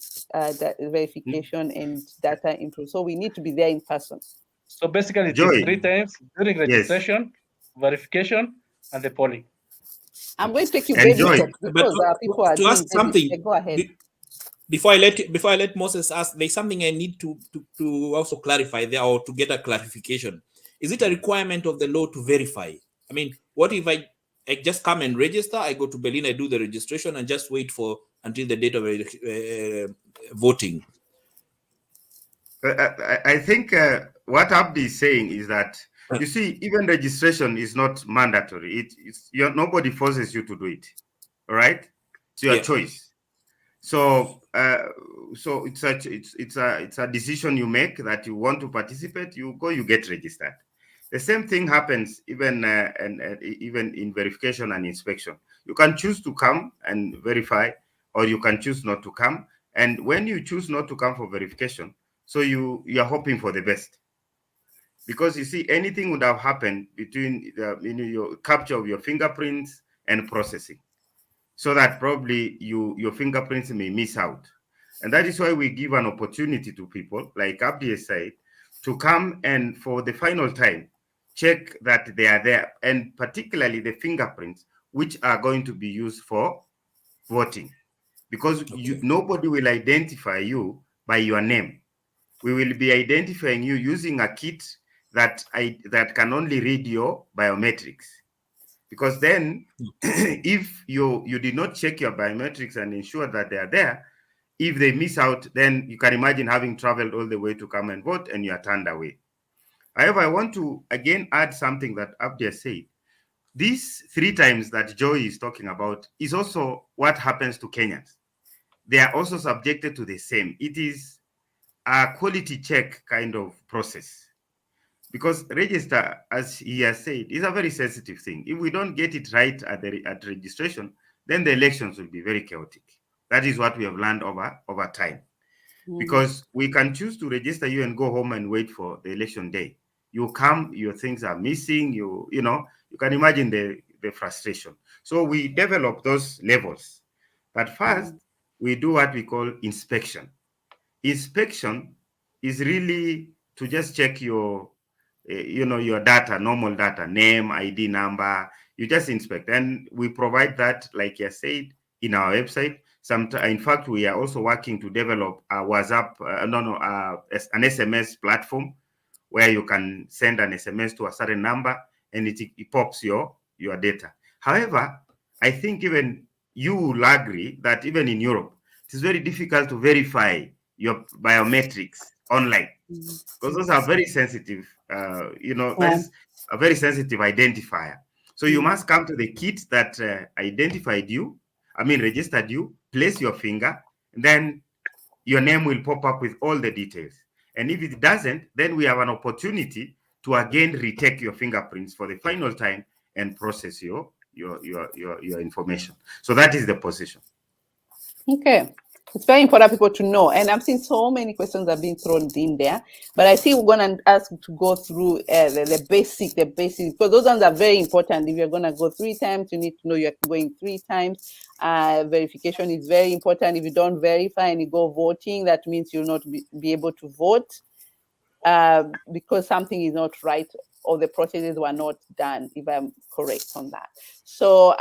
verification and data info. So we need to be there in person. So basically, it Joy. is 3 times during Yes. registration, verification, and the polling. I'm going to take you And baby Joy, steps, because people are to doing ask something, Go ahead. Before I let Moses ask, there's something I need to also clarify there, or to get a clarification. Is it a requirement of the law to verify? I mean, what if I just come and register? I go to Berlin, I do the registration, and just wait until the date of voting. I think what Abdi is saying is that, you see, even registration is not mandatory. Nobody forces you to do it. All right, it's your choice. So it's a decision you make that you want to participate. You go, you get registered. The same thing happens even even in verification and inspection. You can choose to come and verify, or you can choose not to come. And when you choose not to come for verification, so you are hoping for the best, because you see, anything would have happened between your capture of your fingerprints and processing, so that probably your fingerprints may miss out. And that is why we give an opportunity to people, like Abdi has said, to come and for the final time check that they are there, and particularly the fingerprints, which are going to be used for voting, because nobody will identify you by your name. We will be identifying you using a kit that can only read your biometrics. Because then, if you did not check your biometrics and ensure that they are there, if they miss out, then you can imagine having traveled all the way to come and vote, and you are turned away. However, I want to again add something that Abdi said. These 3 times that Joy is talking about is also what happens to Kenyans. They are also subjected to the same. It is a quality check kind of process. Because register, as he has said, is a very sensitive thing. If we don't get it right at registration, then the elections will be very chaotic. That is what we have learned over time. Because we can choose to register you and go home and wait for the election day. You come, your things are missing. You can imagine the frustration. So we develop those levels. But first, we do what we call inspection. Inspection is really to just check your data, normal data, name, ID number. You just inspect, and we provide that, like I said, in our website. In fact, we are also working to develop a WhatsApp, an SMS platform where you can send an SMS to a certain number, and it pops your data. However, I think even you will agree that even in Europe, it is very difficult to verify your biometrics online, because those are very sensitive. That's a very sensitive identifier. So you must come to the kit that registered you, place your finger, and then your name will pop up with all the details. And if it doesn't, then we have an opportunity to again retake your fingerprints for the final time and process your information. So that is the position. Okay. It's very important people to know. And I'm seeing so many questions are being thrown in there. But I think we're going to ask to go through the basics, because those ones are very important. If you're going to go 3 times, you need to know you're going 3 times. Verification is very important. If you don't verify and you go voting, that means you'll not be able to vote because something is not right, or the processes were not done, if I'm correct on that. So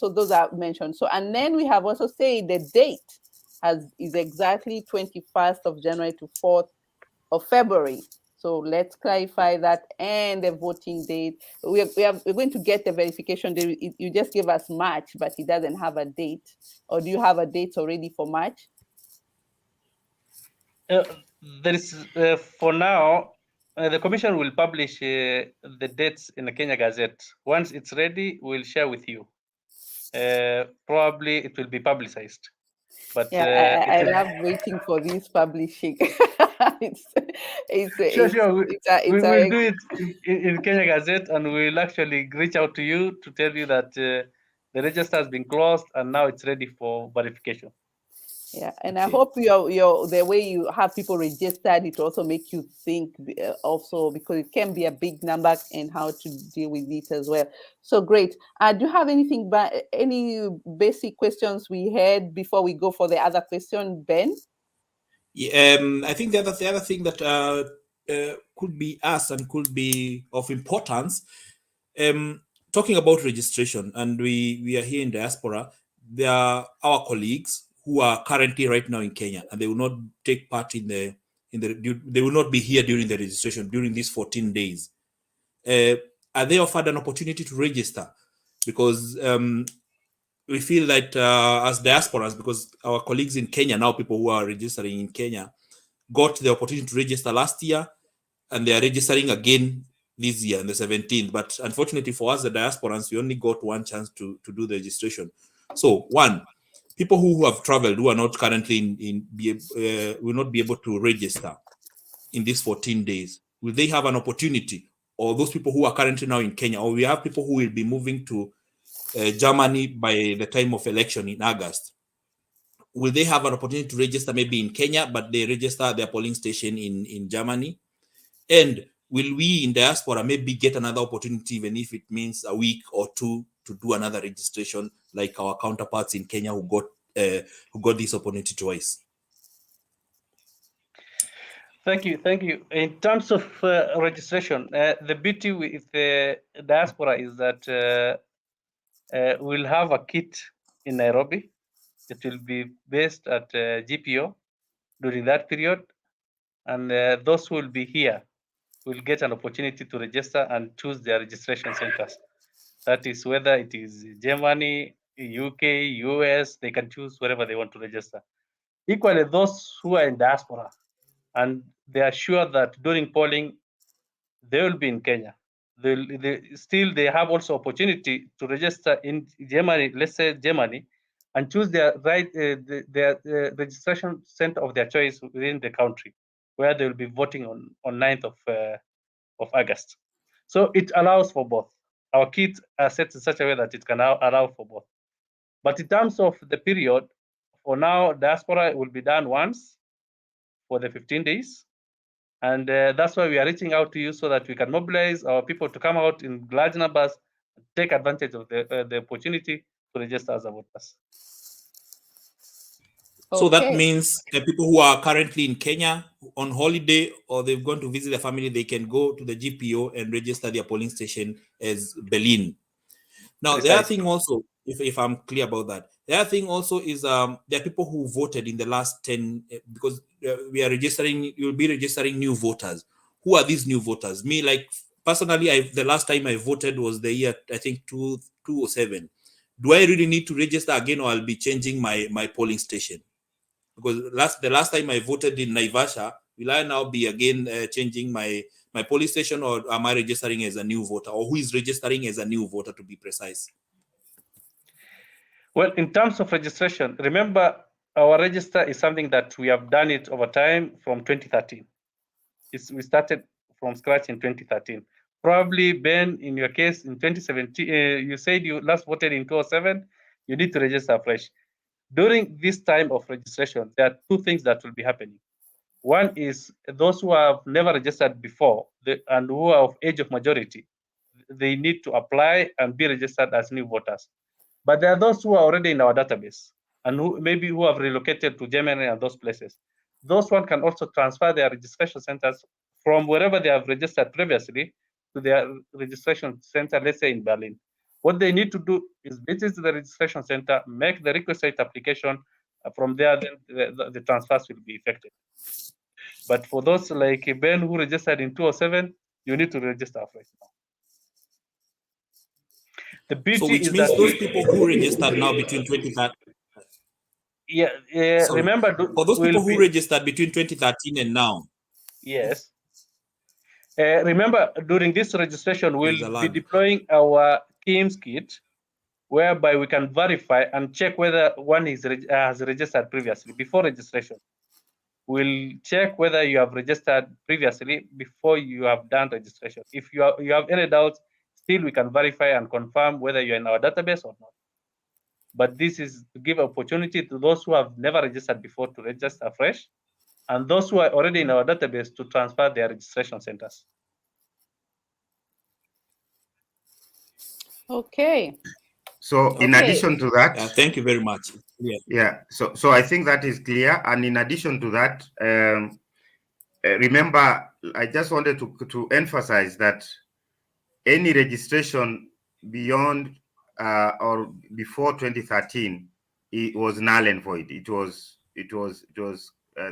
those are mentioned. So, and then we have also said the date is exactly 21st of January to 4th of February. So let's clarify that, and the voting date. We're going to get the verification date. You just give us March, but it doesn't have a date. Or do you have a date already for March? There is, for now, the Commission will publish the dates in the Kenya Gazette. Once it's ready, we'll share with you. Probably it will be publicized. But yeah, I love waiting for this publishing. Sure. We'll do it in Kenya Gazette, and we'll actually reach out to you to tell you that the register has been closed and now it's ready for verification. Yeah, and Okay. I hope your the way you have people registered, it also make you think also, because it can be a big number, and how to deal with it as well. So great. Do you have anything, any basic questions we had before we go for the other question, Ben? Yeah, I think the other thing that could be asked and could be of importance, talking about registration, and we are here in diaspora. There are our colleagues who are currently right now in Kenya, and they will not take part in the they will not be here during the registration during these 14 days. Are they offered an opportunity to register? Because we feel that as diasporas, because our colleagues in Kenya now, people who are registering in Kenya, got the opportunity to register last year, and they are registering again this year on the 17th. But unfortunately for us, the diasporans, we only got one chance to do the registration. So one, people who have traveled, who are not currently will not be able to register in these 14 days. Will they have an opportunity? Or those people who are currently now in Kenya, or we have people who will be moving to Germany by the time of election in August. Will they have an opportunity to register maybe in Kenya, but they register their polling station in Germany? And will we in diaspora maybe get another opportunity, even if it means a week or two, to do another registration like our counterparts in Kenya who got this opportunity twice? Thank you. In terms of registration, the beauty with the diaspora is that we'll have a kit in Nairobi. It will be based at GPO during that period, and those who will be here will get an opportunity to register and choose their registration centers. That is whether it is Germany, UK, US, they can choose wherever they want to register. Equally, those who are in diaspora, and they are sure that during polling, they will be in Kenya. They have also opportunity to register in Germany, let's say Germany, and choose their registration center of their choice within the country, where they will be voting on 9th of August. So it allows for both. Our kits are set in such a way that it can allow for both. But in terms of the period, for now, diaspora will be done once for the 15 days. And that's why we are reaching out to you, so that we can mobilize our people to come out in large numbers, take advantage of the opportunity to register as voters. So that means the people who are currently in Kenya on holiday, or they've gone to visit their family, they can go to the GPO and register their polling station as Berlin. Now, Precisely. the other thing also, if I'm clear about that, the other thing also is there are people who voted in the last 10, because you'll be registering new voters. Who are these new voters? Me, like, personally, the last time I voted was the year, I think, 2007. Do I really need to register again, or I'll be changing my polling station? Because the last time I voted in Naivasha, will I now be again changing my polling station, or am I registering as a new voter? Or who is registering as a new voter, to be precise? Well, in terms of registration, remember, our register is something that we have done it over time from 2013. We started from scratch in 2013. Probably, Ben, in your case, in 2017, you said you last voted in 2007, you need to register fresh. During this time of registration, there are two things that will be happening. One is those who have never registered before and who are of age of majority, they need to apply and be registered as new voters. But there are those who are already in our database and who have relocated to Germany and those places. Those one can also transfer their registration centers from wherever they have registered previously to their registration center, let's say in Berlin. What they need to do is visit the registration center, make the requisite application. From there, then the transfers will be effected. But for those like Ben who registered in 2007, you need to register afresh now. The beauty So which is means that those people who registered now between 2013. Remember, for those people who registered between 2013 and now. Yes. Remember, during this registration, we'll be deploying our Teams kit, whereby we can verify and check whether one has registered previously before registration. We'll check whether you have registered previously before you have done registration. If you have any doubts, still we can verify and confirm whether you're in our database or not. but this is to give opportunity to those who have never registered before to register afresh, and those who are already in our database to transfer their registration centers. Okay. So in addition to that, thank you very much. Yeah. So I think that is clear. And in addition to that, remember, I just wanted to emphasize that any registration beyond or before 2013, it was null and void. The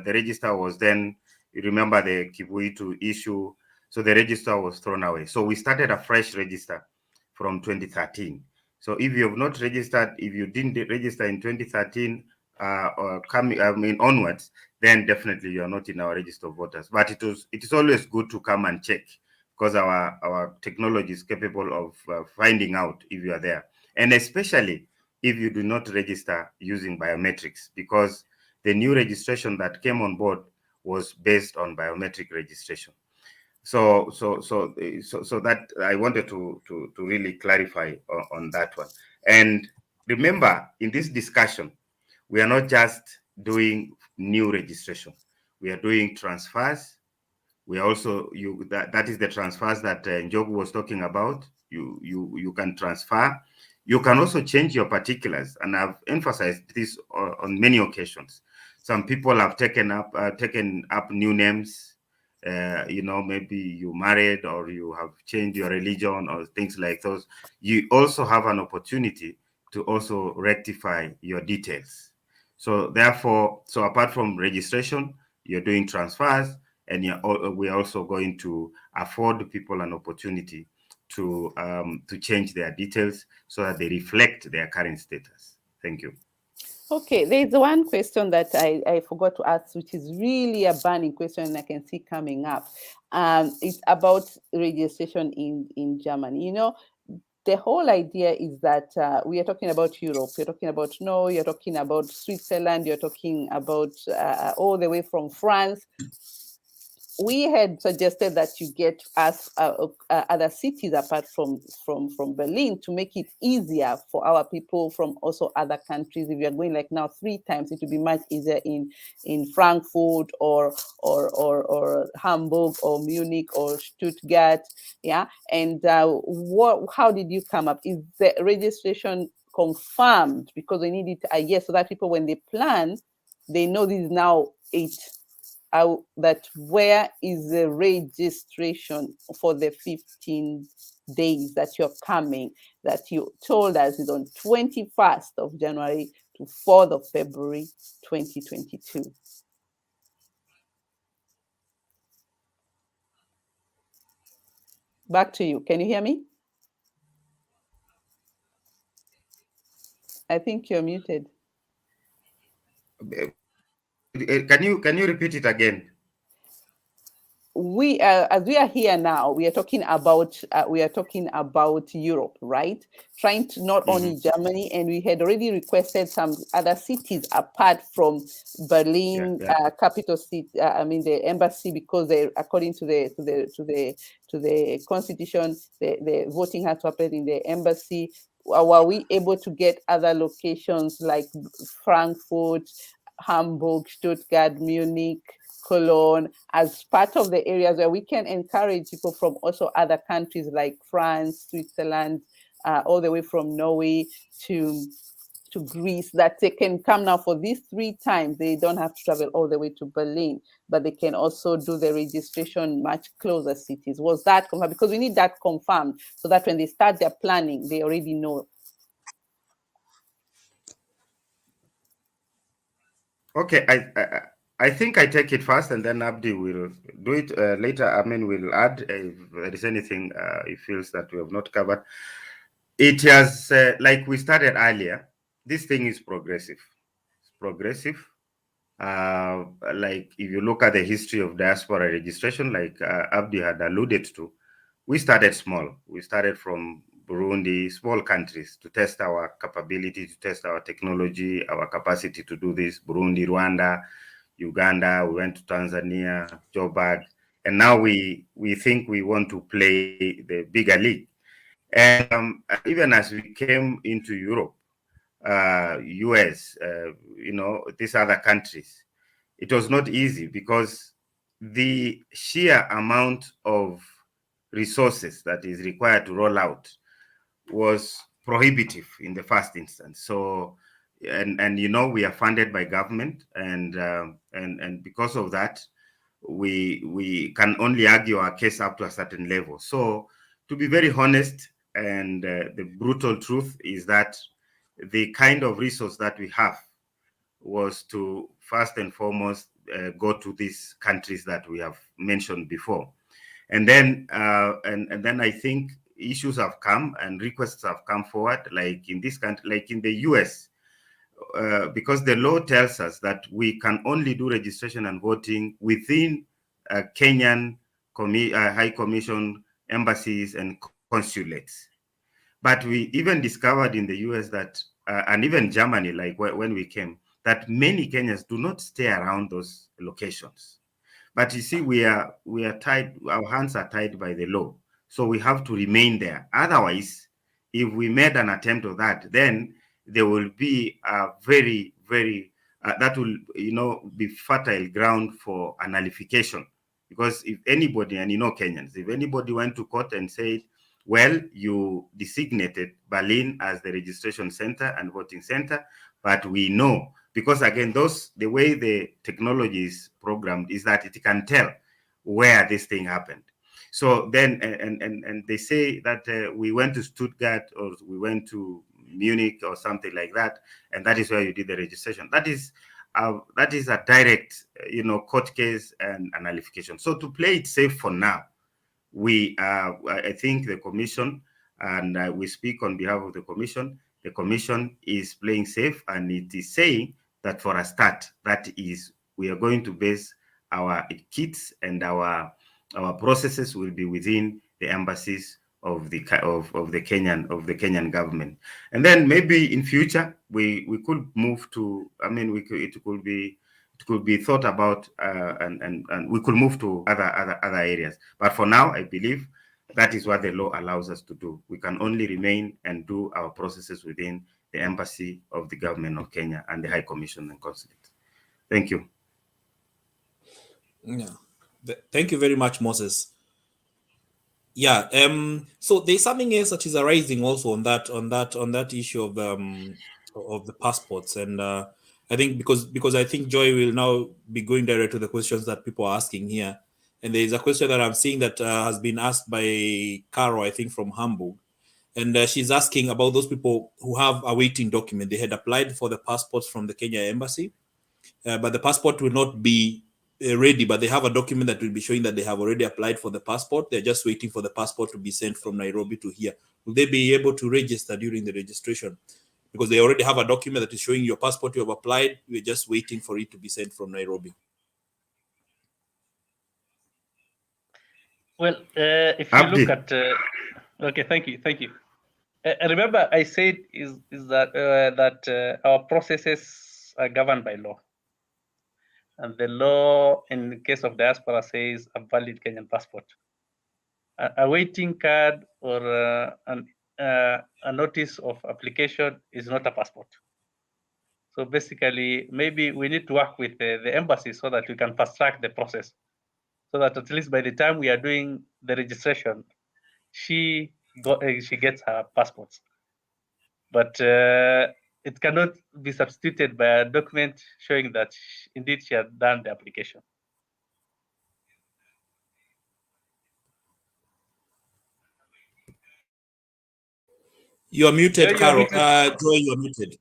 register was then, you remember the Kivuitu issue, so the register was thrown away. So we started a fresh register from 2013. So if you have not registered, if you didn't register in 2013 or coming, onwards, then definitely you are not in our register of voters. But it is always good to come and check, because our technology is capable of finding out if you are there, and especially if you do not register using biometrics, because the new registration that came on board was based on biometric registration. So that I wanted to really clarify on that one. And remember, in this discussion, we are not just doing new registration. We are doing transfers. We are also, that is the transfers that Njogu was talking about. You can transfer. You can also change your particulars, and I've emphasized this on many occasions. Some people have taken up new names. Maybe you married or you have changed your religion or things like those. You also have an opportunity to also rectify your details. So therefore, apart from registration, you're doing transfers, and we're also going to afford people an opportunity to change their details so that they reflect their current status. Thank you. Okay, there's one question that I forgot to ask, which is really a burning question, and I can see coming up. It's about registration in Germany. The whole idea is that we are talking about Europe. You're talking about Norway. You're talking about Switzerland. You're talking about all the way from France. We had suggested that you get us other cities apart from Berlin to make it easier for our people from also other countries. If you're going like now 3 times, it would be much easier in Frankfurt or Hamburg or Munich or Stuttgart. Yeah. And how did you come up? Is the registration confirmed? Because we need it yes, so that people, when they plan, they know this is now 8. That where is the registration for the 15 days that you're coming, that you told us is on 21st of January to 4th of February 2022. Back to you. Can you hear me? I think you're muted. Can you repeat it again? We as we are here now, we are talking about Europe, right? Trying to not only Germany, and we had already requested some other cities apart from Berlin, capital city. The embassy, because they, according to the constitution, the voting has to happen in the embassy. Were we able to get other locations like Frankfurt, Hamburg, Stuttgart, Munich, Cologne, as part of the areas where we can encourage people from also other countries like France, Switzerland, all the way from Norway to Greece, that they can come now for these 3 times. They don't have to travel all the way to Berlin, but they can also do the registration much closer cities. Was that confirmed? Because we need that confirmed so that when they start their planning, they already know. Okay, I think I take it first, and then Abdi will do it later. Will add if there is anything he feels that we have not covered. It has, like we started earlier, this thing is progressive. It's progressive. Like if you look at the history of diaspora registration, like Abdi had alluded to, we started small. We started from Burundi, small countries, to test our capability, to test our technology, our capacity to do this. Burundi, Rwanda, Uganda, we went to Tanzania, Joburg, and now we think we want to play the bigger league. And even as we came into Europe, US, these other countries, it was not easy because the sheer amount of resources that is required to roll out was prohibitive in the first instance. So, and we are funded by government, and because of that, we can only argue our case up to a certain level. So, to be very honest, and the brutal truth is that the kind of resource that we have was to first and foremost go to these countries that we have mentioned before, and then then I think issues have come and requests have come forward, like in this country, like in the US, because the law tells us that we can only do registration and voting within Kenyan High Commission embassies and consulates. But we even discovered in the US that, and even Germany, like when we came, that many Kenyans do not stay around those locations. But you see, we are tied, our hands are tied by the law. So we have to remain there. Otherwise, if we made an attempt of that, then there will be a very, very, that will, be fertile ground for a nullification. Because if anybody, and Kenyans, if anybody went to court and said, well, you designated Berlin as the registration center and voting center, but we know, because again, the way the technology is programmed is that it can tell where this thing happened. So then, and they say that we went to Stuttgart or we went to Munich or something like that, and that is where you did the registration. That is a direct, court case and a nullification. So to play it safe for now, I think the commission, and we speak on behalf of the commission is playing safe, and it is saying that for a start, that is, we are going to base our kits and our processes will be within the embassies of the Kenyan government. And then maybe in future we could move to, it could be thought about, and we could move to other areas. But for now, I believe that is what the law allows us to do. We can only remain and do our processes within the embassy of the government of Kenya and the High Commission and Consulate. Thank you. Yeah, thank you very much, Moses. Yeah. So there's something else that is arising also on that issue of the passports, and I think because I think Joy will now be going direct to the questions that people are asking here, and there is a question that I'm seeing that has been asked by Caro, I think from Hamburg, and she's asking about those people who have a waiting document. They had applied for the passports from the Kenya embassy, but the passport will not be ready, but they have a document that will be showing that they have already applied for the passport. They're just waiting for the passport to be sent from Nairobi to here. Will they be able to register during the registration? Because they already have a document that is showing your passport you have applied. We're just waiting for it to be sent from Nairobi. Well, if you look at, okay, thank you. Remember, I said is that our processes are governed by law. And the law, in the case of diaspora, says a valid Kenyan passport. A waiting card or a notice of application is not a passport. So basically, maybe we need to work with the embassy so that we can fast track the process, so that at least by the time we are doing the registration, she gets her passports. But it cannot be substituted by a document showing that indeed she had done the application. You are muted, Carol. Joy, you are muted.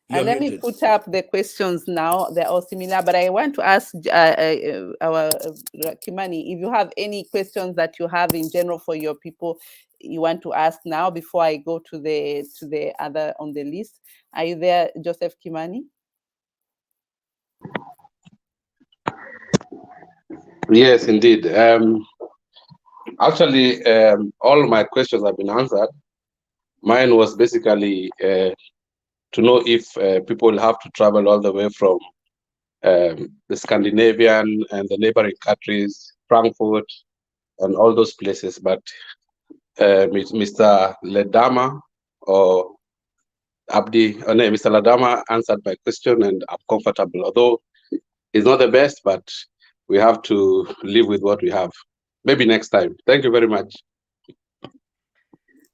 Let me put up the questions now. They're all similar, but I want to ask our Kimani, if you have any questions that you have in general for your people you want to ask now before I go to the other on the list. Are you there, Joseph Kimani? Yes, indeed. Actually, all my questions have been answered. Mine was basically to know if people have to travel all the way from the Scandinavian and the neighboring countries, Frankfurt, and all those places. But Mr. Ledama Mr. Ladama answered my question, and I'm comfortable. Although it's not the best, but we have to live with what we have. Maybe next time. Thank you very much.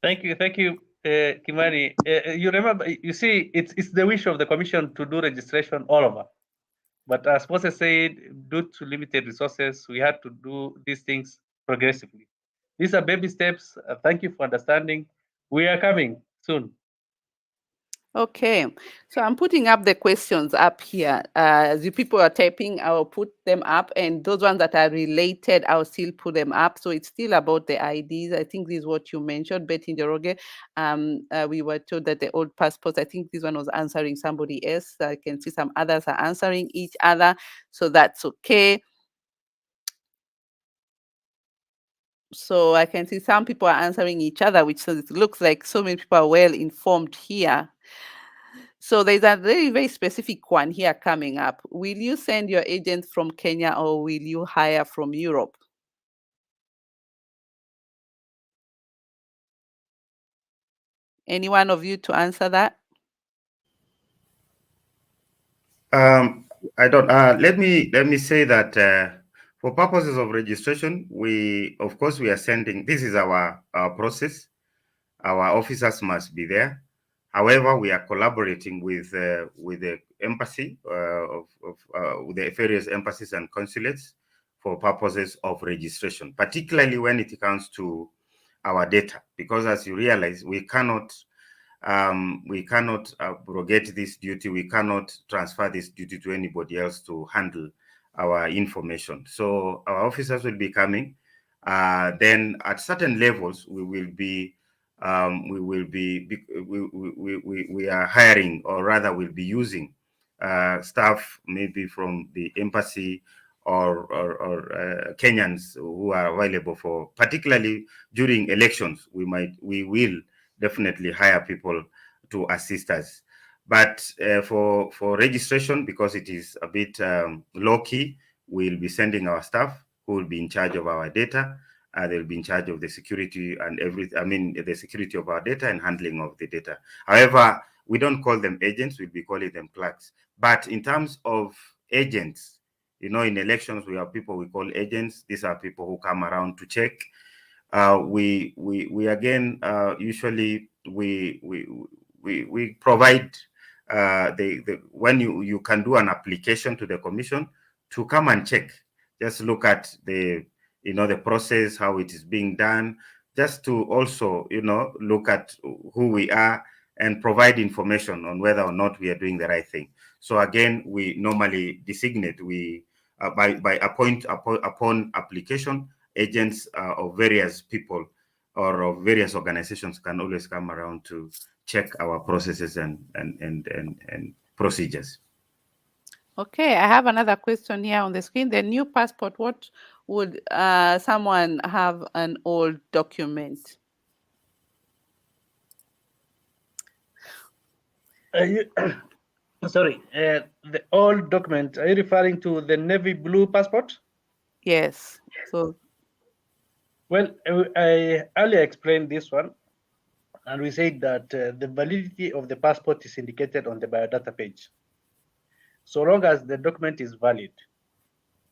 Thank you, Kimani. You remember, you see, it's the wish of the Commission to do registration all over. But as Moses said, due to limited resources, we had to do these things progressively. These are baby steps. Thank you for understanding. We are coming soon. Okay, so I'm putting up the questions up here. As you people are typing, I'll put them up, and those ones that are related, I'll still put them up. So it's still about the IDs. I think this is what you mentioned, Betty Njoroge. We were told that the old passports, I think this one was answering somebody else. I can see some others are answering each other, so that's okay. So I can see some people are answering each other, which says it looks like so many people are well informed here. So there's a very, very specific one here coming up. Will you send your agents from Kenya or will you hire from Europe? Any one of you to answer that? I don't. Let me say that for purposes of registration, of course we are sending. This is our process. Our officers must be there. However, we are collaborating with the embassy with the various embassies and consulates for purposes of registration, particularly when it comes to our data, because as you realize, we cannot abrogate this duty. We cannot transfer this duty to anybody else to handle our information. So our officers will be coming. Then at certain levels, we are hiring, or rather we'll be using staff maybe from the embassy or Kenyans who are available for, particularly during elections. We will definitely hire people to assist us. But for registration, because it is a bit low key, we'll be sending our staff who will be in charge of our data. They'll be in charge of the security and the security of our data and handling of the data. However, we don't call them agents, we'll be calling them clerks. But in terms of agents, in elections, we have people we call agents. These are people who come around to check. We usually provide when you can do an application to the Commission to come and check. Just look at the process, how it is being done, just to also look at who we are and provide information on whether or not we are doing the right thing. So again, we normally designate upon application, agents of various people or of various organizations can always come around to check our processes and procedures. Okay, I have another question here on the screen. The new passport, what would someone have an old document? Sorry, the old document, are you referring to the navy blue passport? Yes. So, well, I earlier explained this one, and we said that the validity of the passport is indicated on the biodata page. So long as the document is valid,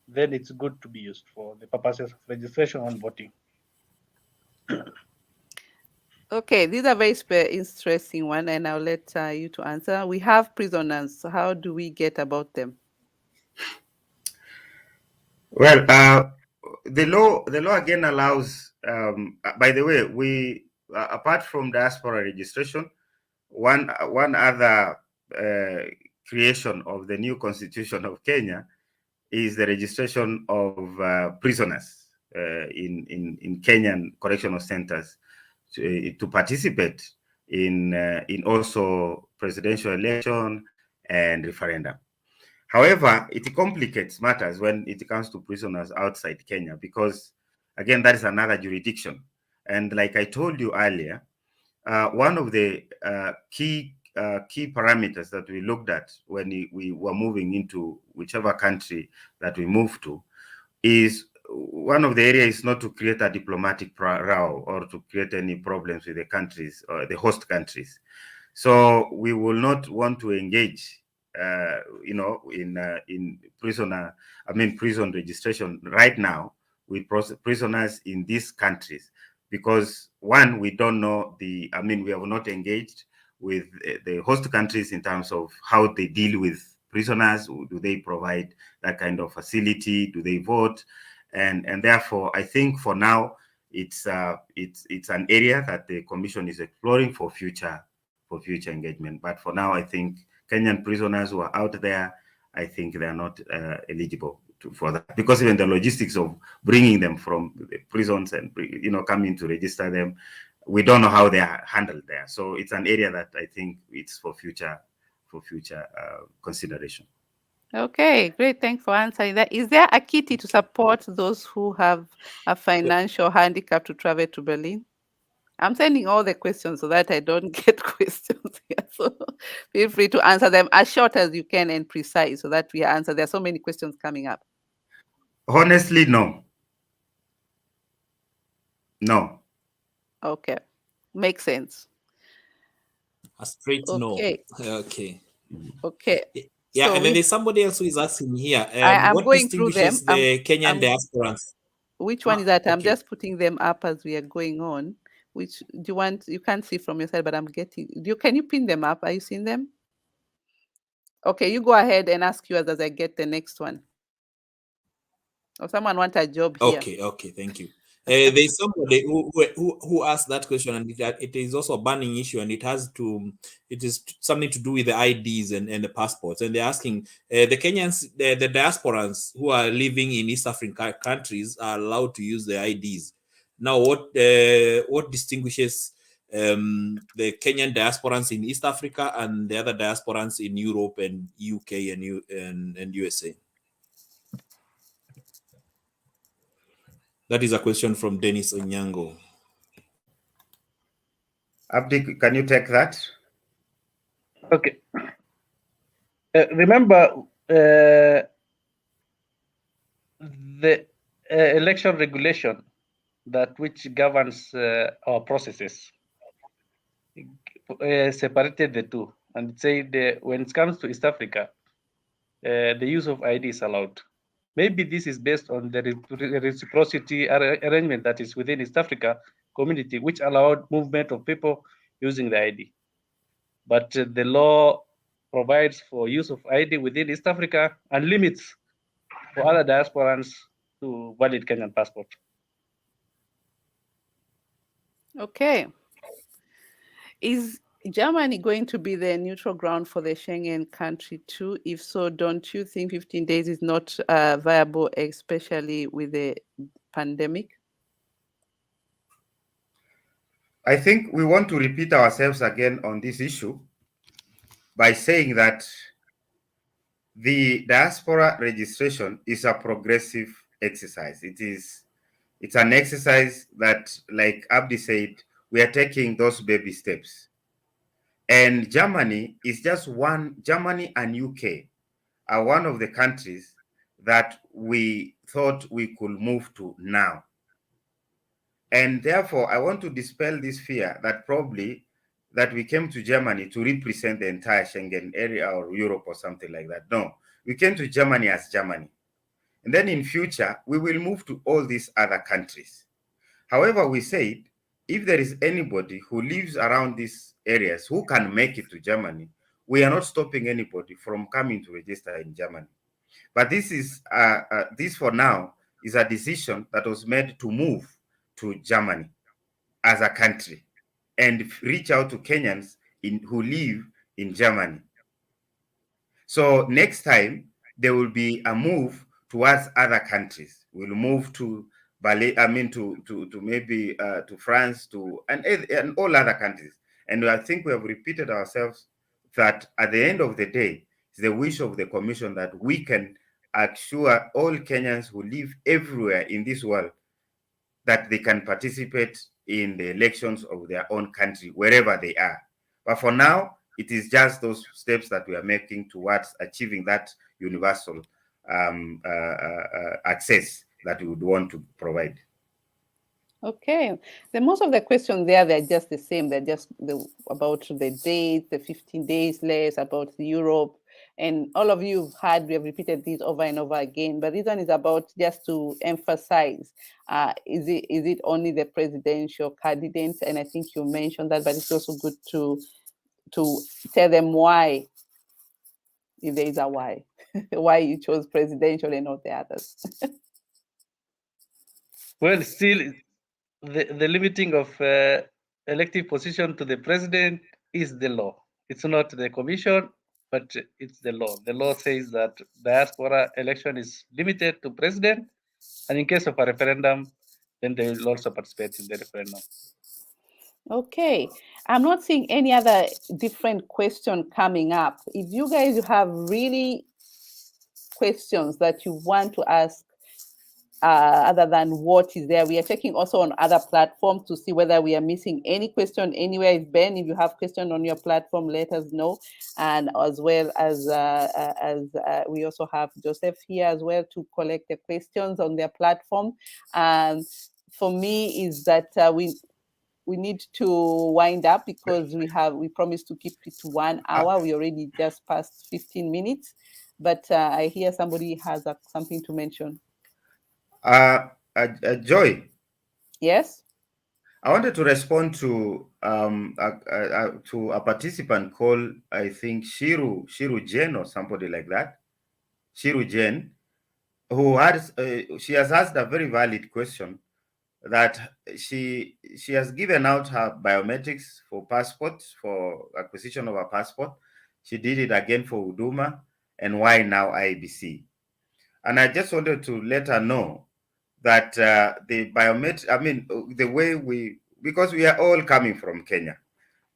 then it's good to be used for the purposes of registration and voting. Okay, these are very interesting one, and I'll let you to answer. We have prisoners. So how do we get about them? Well, the law again allows. By the way, we apart from diaspora registration, one other creation of the new constitution of Kenya is the registration of prisoners in Kenyan correctional centers to participate in also presidential election and referendum. However, it complicates matters when it comes to prisoners outside Kenya, because again, that is another jurisdiction. And like I told you earlier, one of the key parameters that we looked at when we were moving into whichever country that we moved to is one of the areas is not to create a diplomatic row or to create any problems with the countries or the host countries. So we will not want to engage, in prison registration right now with prisoners in these countries, because one, we don't know we have not engaged with the host countries in terms of how they deal with prisoners. Do they provide that kind of facility? Do they vote? And therefore, I think for now, it's an area that the Commission is exploring for future engagement. But for now, I think Kenyan prisoners who are out there, I think they are not eligible for that, because even the logistics of bringing them from the prisons and coming to register them, we don't know how they are handled there. So it's an area that I think it's for future consideration. Okay, great. Thanks for answering that. Is there a kitty to support those who have a financial handicap to travel to Berlin? I'm sending all the questions so that I don't get questions here. So feel free to answer them as short as you can and precise so that we answer. There are so many questions coming up. Honestly, no. No. Okay. Makes sense. A straight Okay. no. Okay. Okay. Yeah, So and then there's somebody else who is asking here. I'm What going through them. distinguishes the Kenyan diasporans? Which one is that? I'm okay. just putting them up as we are going on. Which do you want? You can't see from your side, but I'm getting. Can you pin them up? Are you seeing them? Okay, you go ahead and ask yours as I get the next one. Or someone want a job here. Okay, thank you. There's somebody who asked that question, and it is also a burning issue, and it is something to do with the IDs and the passports. And they're asking the Kenyans, the diasporans who are living in East African countries are allowed to use the IDs. Now, what distinguishes the Kenyan diasporans in East Africa and the other diasporans in Europe and UK and USA? That is a question from Dennis Onyango. Abdi, can you take that? Okay. Remember, the election regulation which governs our processes separated the two, and it said when it comes to East Africa, the use of ID is allowed. Maybe this is based on the reciprocity arrangement that is within East Africa community, which allowed movement of people using the ID. But the law provides for use of ID within East Africa and limits for other diasporans to valid Kenyan passport. Okay. Is Germany going to be the neutral ground for the Schengen country too? If so, don't you think 15 days is not viable, especially with the pandemic? I think we want to repeat ourselves again on this issue by saying that the diaspora registration is a progressive exercise. It's an exercise that, like Abdi said, we are taking those baby steps. And Germany is just one. Germany and UK are one of the countries that we thought we could move to now. And therefore, I want to dispel this fear that probably that we came to Germany to represent the entire Schengen area or Europe or something like that. No, we came to Germany as Germany. And then in future, we will move to all these other countries. However, we said, if there is anybody who lives around these areas who can make it to Germany, we are not stopping anybody from coming to register in Germany. But this is this for now is a decision that was made to move to Germany as a country and reach out to Kenyans who live in Germany. So next time there will be a move towards other countries. We'll move to maybe to France, and all other countries. And I think we have repeated ourselves that at the end of the day, it's the wish of the Commission that we can assure all Kenyans who live everywhere in this world that they can participate in the elections of their own country, wherever they are. But for now, it is just those steps that we are making towards achieving that universal access that we would want to provide. Okay. Most of the questions there, they're just the same. They're just about the dates, the 15 days less, about Europe. And all of you have heard, we have repeated this over and over again. But this one is about just to emphasize, is it only the presidential candidates? And I think you mentioned that, but it's also good to tell them why, if there is a why, why you chose presidential and not the others. Well, still, the limiting of elective position to the president is the law. It's not the commission, but it's the law. The law says that diaspora election is limited to president, and in case of a referendum, then they will also participate in the referendum. Okay, I'm not seeing any other different question coming up. If you guys have really questions that you want to ask other than what is there, we are checking also on other platforms to see whether we are missing any question anywhere. If Ben, if you have question on your platform, let us know. And as well as we also have Joseph here as well to collect the questions on their platform. And for me is that we need to wind up because we promised to keep it to 1 hour. We already just passed 15 minutes, but I hear somebody has something to mention. Joy. Yes. I wanted to respond to a participant called, I think, Shiru Jen or somebody like that. Shiru Jen, who has she has asked a very valid question, that she has given out her biometrics for passports, for acquisition of a passport. She did it again for Huduma, and why now IEBC? And I just wanted to let her know that the biometric, I mean, the way because we are all coming from Kenya,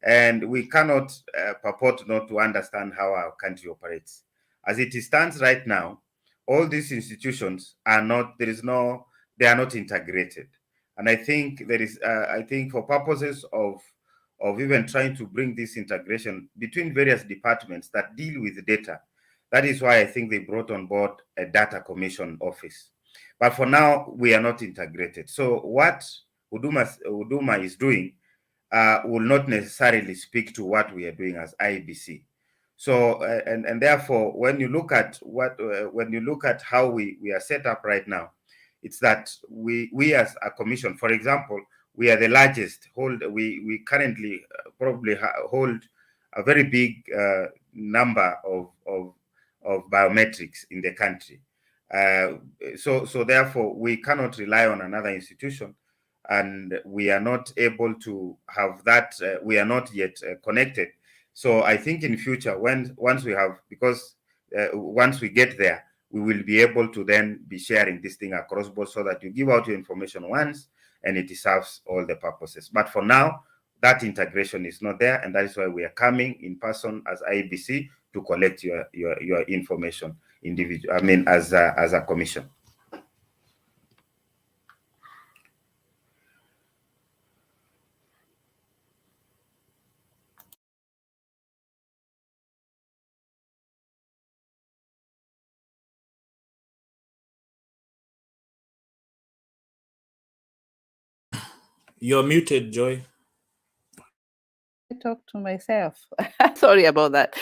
and we cannot purport not to understand how our country operates. As it stands right now, all these institutions are not, they are not integrated. And I think there is, I think for purposes of even trying to bring this integration between various departments that deal with data, that is why I think they brought on board a data commission office. But for now, we are not integrated. So what Huduma is doing will not necessarily speak to what we are doing as IEBC. So and therefore, when you look at how we are set up right now, it's that we as a commission, for example, we are the largest we currently probably hold a very big number of biometrics in the country. So therefore, we cannot rely on another institution, and we are not able to have that. We are not yet connected. So I think in future, once we get there, we will be able to then be sharing this thing across board, so that you give out your information once and it serves all the purposes. But for now, that integration is not there, and that is why we are coming in person as IEBC to collect your information individual. I mean, as a commission. You're muted, Joy. I talk to myself. Sorry about that.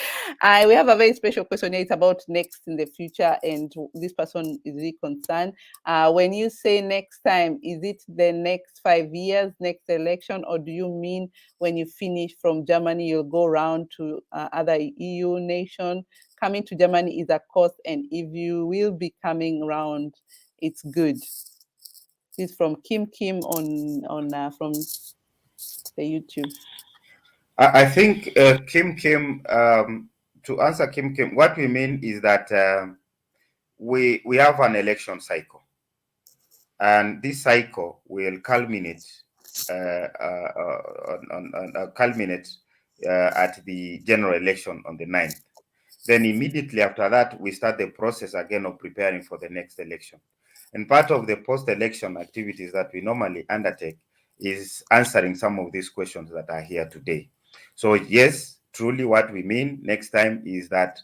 We have a very special question here. It's about next in the future, and this person is really concerned. When you say next time, is it the next 5 years, next election, or do you mean when you finish from Germany, you'll go around to other EU nation? Coming to Germany is a cost, and if you will be coming around, it's good. This is from Kim on from the YouTube. I think Kim, to answer Kim, what we mean is that we have an election cycle, and this cycle will culminate at the general election on the 9th. Then immediately after that, we start the process again of preparing for the next election. And part of the post-election activities that we normally undertake is answering some of these questions that are here today. So yes, truly what we mean next time is that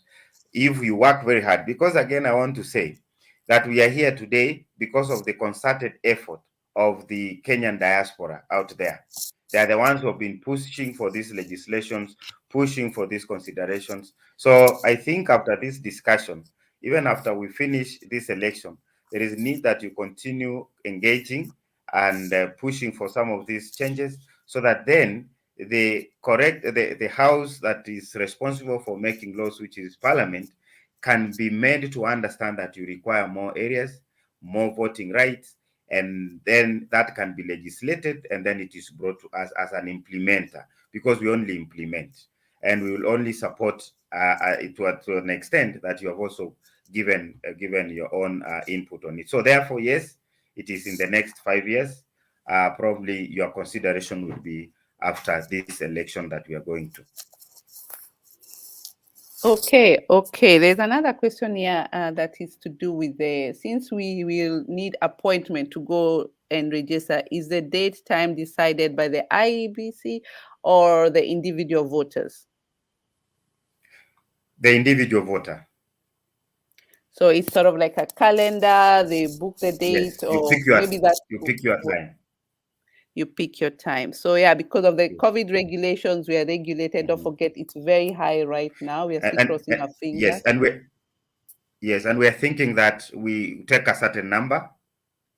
if we work very hard, because again, I want to say that we are here today because of the concerted effort of the Kenyan diaspora out there. They are the ones who have been pushing for these legislations, pushing for these considerations. So I think after this discussion, even after we finish this election, there is need that you continue engaging and pushing for some of these changes, so that then the house that is responsible for making laws, which is Parliament, can be made to understand that you require more areas, more voting rights, and then that can be legislated, and then it is brought to us as an implementer, because we only implement, and we will only support it to an extent that you have also given your own input on it. So therefore, yes, it is in the next 5 years. Probably your consideration will be after this election that we are going to. Okay. There's another question here that is to do with since we will need appointment to go and register, is the date time decided by the IEBC or the individual voters? The individual voter. So it's sort of like a calendar, they book the date, yes, or maybe that you pick your time. You pick your time. So yeah, because of the COVID regulations, we are regulated. Don't forget, it's very high right now. We are still crossing our fingers. Yes, and we're thinking that we take a certain number.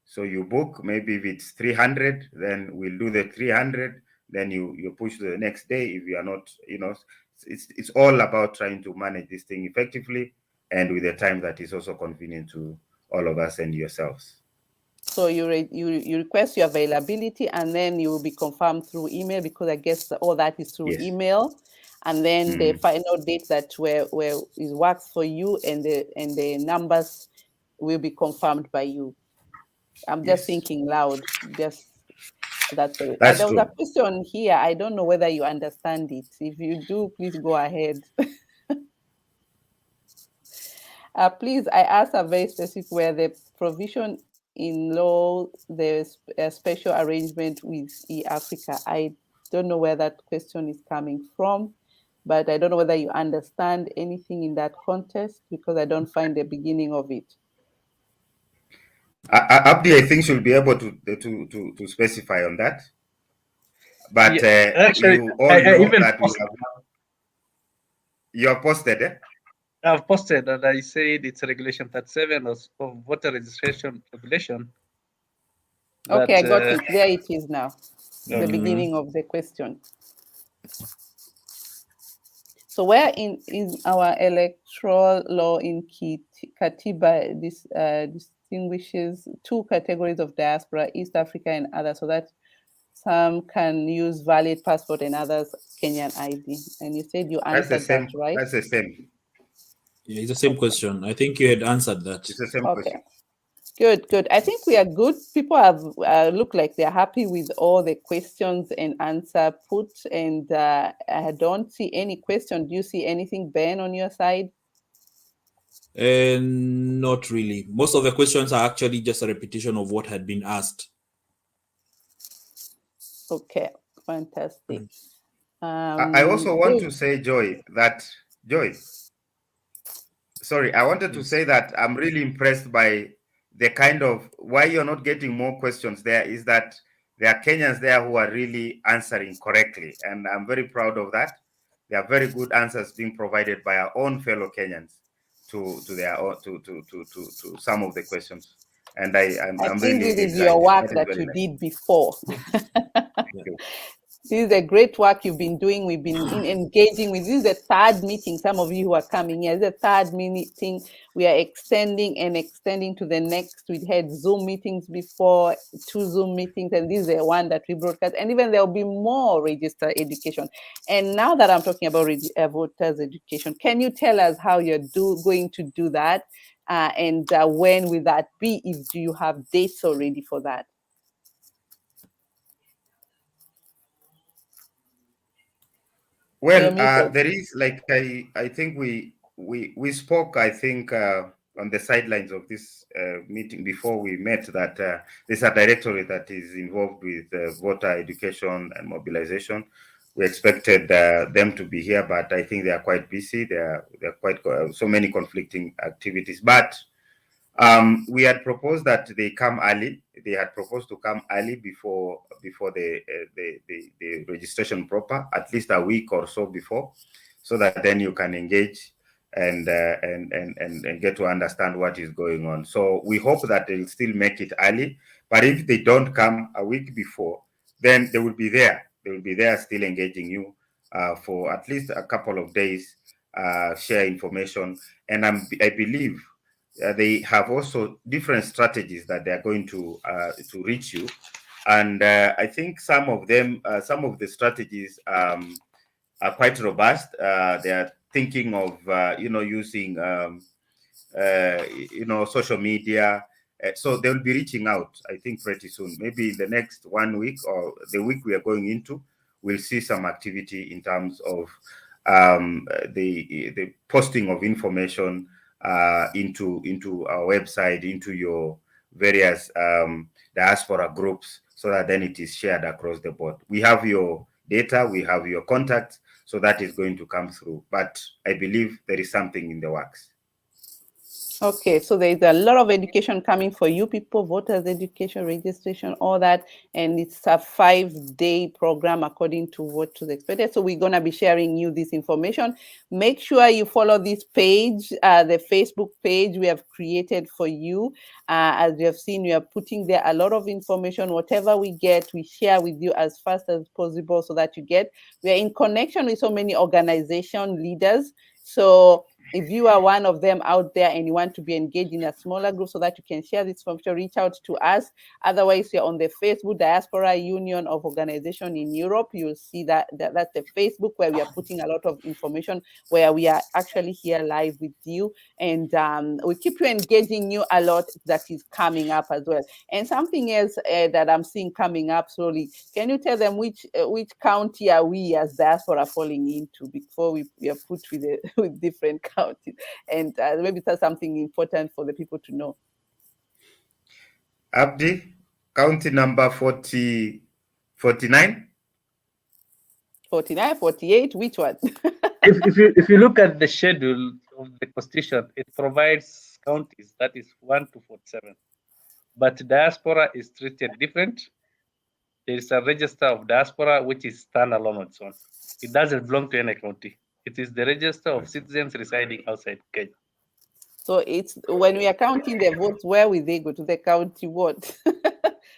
So you book, maybe if it's 300, then we'll do the 300. Then you push to the next day. If you are not, it's all about trying to manage this thing effectively and with a time that is also convenient to all of us and yourselves. So you request your availability, and then you will be confirmed through email, because I guess all that is through email. And then the final date that where it works for you, and the numbers will be confirmed by you. I'm just thinking loud. Just that's it. There was a question here. I don't know whether you understand it. If you do, please go ahead. Please, I asked a very specific where the provision in law, there's a special arrangement with Africa. I don't know where that question is coming from, but I don't know whether you understand anything in that context, because I don't find the beginning of it. Abdi, I think she'll be able to specify on that. But actually, you all know that you have posted, eh? I've posted, and I said it's Regulation 37 of voter registration regulation. Okay, I got it. There it is now. The beginning of the question. So where in our electoral law in Katiba distinguishes two categories of diaspora, East Africa and others, so that some can use valid passport and others Kenyan ID. And you said you answered that, right? That's the same. Yeah, it's the same question. I think you had answered that. It's the same question. Good. I think we are good. People have look like they're happy with all the questions and answer put, and I don't see any question. Do you see anything, Ben, on your side? Not really. Most of the questions are actually just a repetition of what had been asked. Okay, fantastic. I also want to say, Joy, sorry, I wanted to say that I'm really impressed by the kind of, why you're not getting more questions there is that there are Kenyans there who are really answering correctly. And I'm very proud of that. There are very good answers being provided by our own fellow Kenyans to some of the questions. And I'm think really this is your work that you did before. This is a great work you've been doing. We've been engaging with. This is the third meeting. Some of you who are coming here, this is the third meeting. We are extending to the next. We had Zoom meetings before, 2 Zoom meetings, and this is the one that we broadcast. And even there will be more register education. And now that I'm talking about voters education, can you tell us how you're going to do that? And when will that be? Do you have dates already for that? Well, there is, like, I think we spoke, I think, on the sidelines of this meeting before we met, that there's a directorate that is involved with voter education and mobilization. We expected them to be here, but I think they are quite busy. There are quite so many conflicting activities. But We had proposed that they come early. They had proposed to come early before the registration proper, at least a week or so before, so that then you can engage and get to understand what is going on. So we hope that they'll still make it early. But if they don't come a week before, then they will be there. They will be there still engaging you for at least a couple of days, share information. And I believe they have also different strategies that they are going to reach you. And I think some of them, some of the strategies are quite robust. They are thinking of, using, social media. So they'll be reaching out, I think, pretty soon. Maybe in the next 1 week or the week we are going into, we'll see some activity in terms of the posting of information into our website, into your various diaspora groups, so that then it is shared across the board. We have your data, we have your contacts, so that is going to come through. But I believe there is something in the works. Okay, so there's a lot of education coming for you people, voters education, registration, all that, and it's a 5-day program according to what was expected. So we're gonna be sharing you this information. Make sure you follow this page, the Facebook page we have created for you. As you have seen, we are putting there a lot of information. Whatever we get, we share with you as fast as possible so that you get. We are in connection with so many organization leaders. So if you are one of them out there and you want to be engaged in a smaller group so that you can share this information, reach out to us. Otherwise, you're on the Facebook Diaspora Union of Organization in Europe. You'll see that's the Facebook where we are putting a lot of information, where we are actually here live with you. And we keep you engaging you a lot that is coming up as well. And something else that I'm seeing coming up slowly, can you tell them which county are we as diaspora falling into before we are put with different counties? And maybe that's something important for the people to know. Abdi, county number 49? 49, 48, which one? if you look at the schedule of the constitution, it provides counties, that is 1 to 47. But diaspora is treated different. There is a register of diaspora which is standalone on its own. It doesn't belong to any county. It is the register of citizens residing outside Kenya. So it's when we are counting the votes, where will they go to the county what?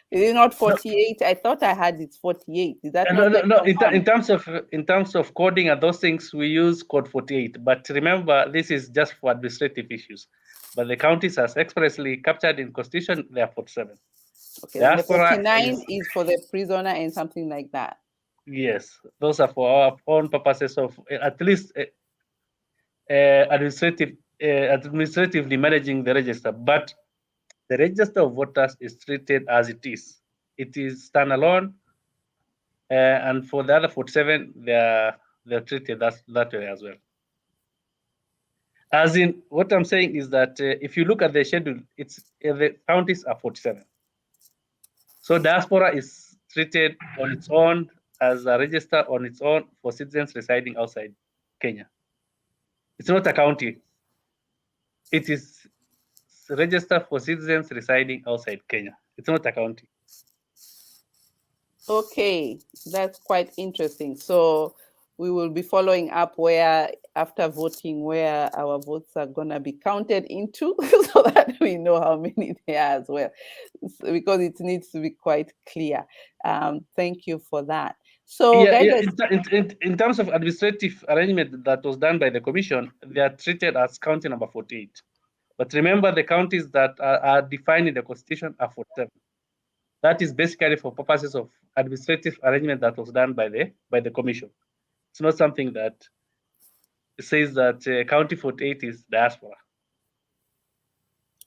Is it not 48? No. I thought I had it's 48. Is that no? In terms of coding and those things, we use code 48. But remember, this is just for administrative issues. But the counties, as expressly captured in Constitution, they are 47. Okay. The 49 is for the prisoner and something like that. Yes, those are for our own purposes of at least administratively managing the register. But the register of voters is treated as it is. It is standalone, and for the other 47, they're treated that way as well. As in, what I'm saying is that if you look at the schedule, it's the counties are 47. So diaspora is treated on its own as a register on its own for citizens residing outside Kenya. It's not a county. It is register for citizens residing outside Kenya. It's not a county. Okay, that's quite interesting. So we will be following up where, after voting, where our votes are going to be counted into so that we know how many there are as well, because it needs to be quite clear. Thank you for that. So in terms of administrative arrangement that was done by the commission, they are treated as county number 48. But remember, the counties that are defined in the constitution are 47. That is basically for purposes of administrative arrangement that was done by the commission. It's not something that says that county 48 is diaspora.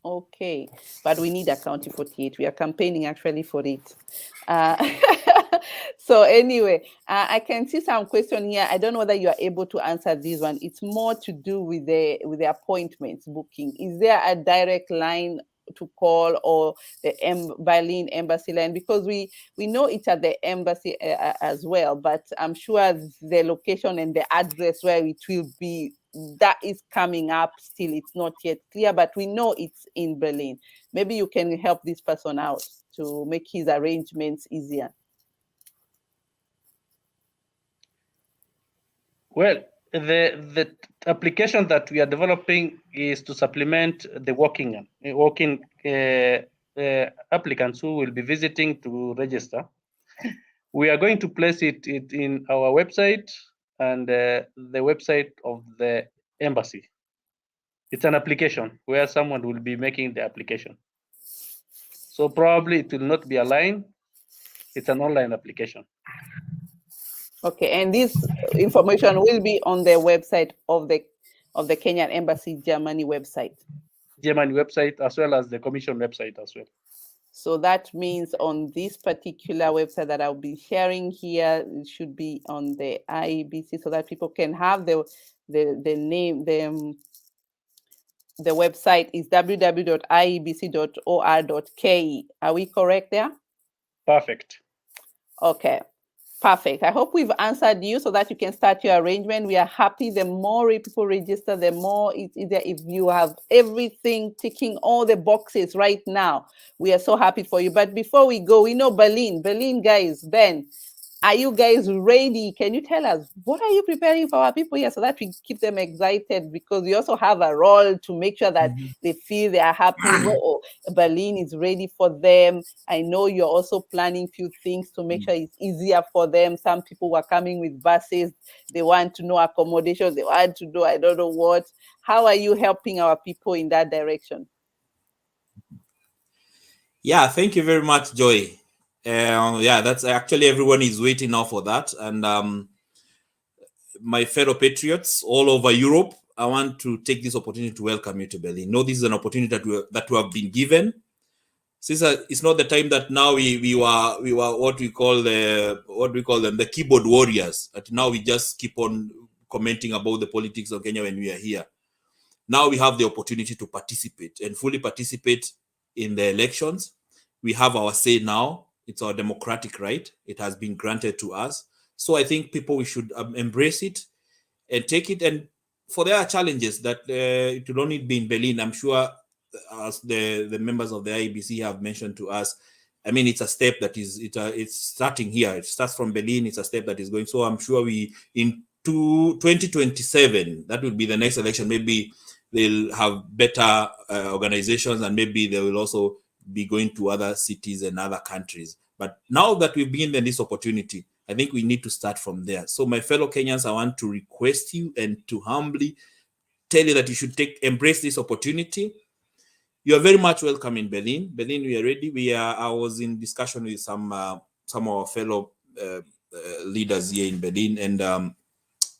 Okay, but we need a county 48. We are campaigning actually for it. So anyway, I can see some question here. I don't know whether you are able to answer this one. It's more to do with the appointments booking. Is there a direct line to call, or the Berlin embassy line? Because we know it's at the embassy as well, but I'm sure the location and the address where it will be that is coming up still. It's not yet clear, but we know it's in Berlin. Maybe you can help this person out to make his arrangements easier. Well, the application that we are developing is to supplement the walking applicants who will be visiting to register. We are going to place it in our website and the website of the embassy. It's an application where someone will be making the application. So probably it will not be a line. It's an online application. Okay, and this information will be on the website of the Kenyan Embassy Germany website. Germany website as well as the Commission website as well. So that means on this particular website that I'll be sharing here, it should be on the IEBC so that people can have the name. The website is www.iebc.or.ke. Are we correct there? Perfect. Okay. Perfect. I hope we've answered you so that you can start your arrangement. We are happy. The more people register, the more it's easier. If you have everything ticking all the boxes right now, we are so happy for you. But before we go, we know Berlin, guys, Ben, are you guys ready? Can you tell us what are you preparing for our people here so that we keep them excited? Because we also have a role to make sure that they feel they are happy. Oh, Berlin is ready for them. I know you're also planning few things to make sure it's easier for them. Some people were coming with buses. They want to know accommodation. They want to do I don't know what. How are you helping our people in that direction? Yeah, thank you very much, Joy. Yeah, that's actually everyone is waiting now for that. And my fellow patriots all over Europe, I want to take this opportunity to welcome you to Berlin. No, this is an opportunity that we have been given. Since it's not the time that now we were what we call the keyboard warriors. That now we just keep on commenting about the politics of Kenya when we are here. Now we have the opportunity to participate and fully participate in the elections. We have our say now. It's our democratic right. It has been granted to us. So I think we should embrace it and take it. And for there are challenges that it will only be in Berlin. I'm sure as the members of the IEBC have mentioned to us, I mean, it's a step that it's starting here. It starts from Berlin. It's a step that is going. So I'm sure in 2027, that will be the next election. Maybe they'll have better organizations and maybe they will also be going to other cities and other countries. But now that we've been given this opportunity, I think we need to start from there. So my fellow Kenyans, I want to request you and to humbly tell you that you should embrace this opportunity. You are very much welcome in Berlin. Berlin, we are ready. I was in discussion with some of our fellow leaders here in Berlin, and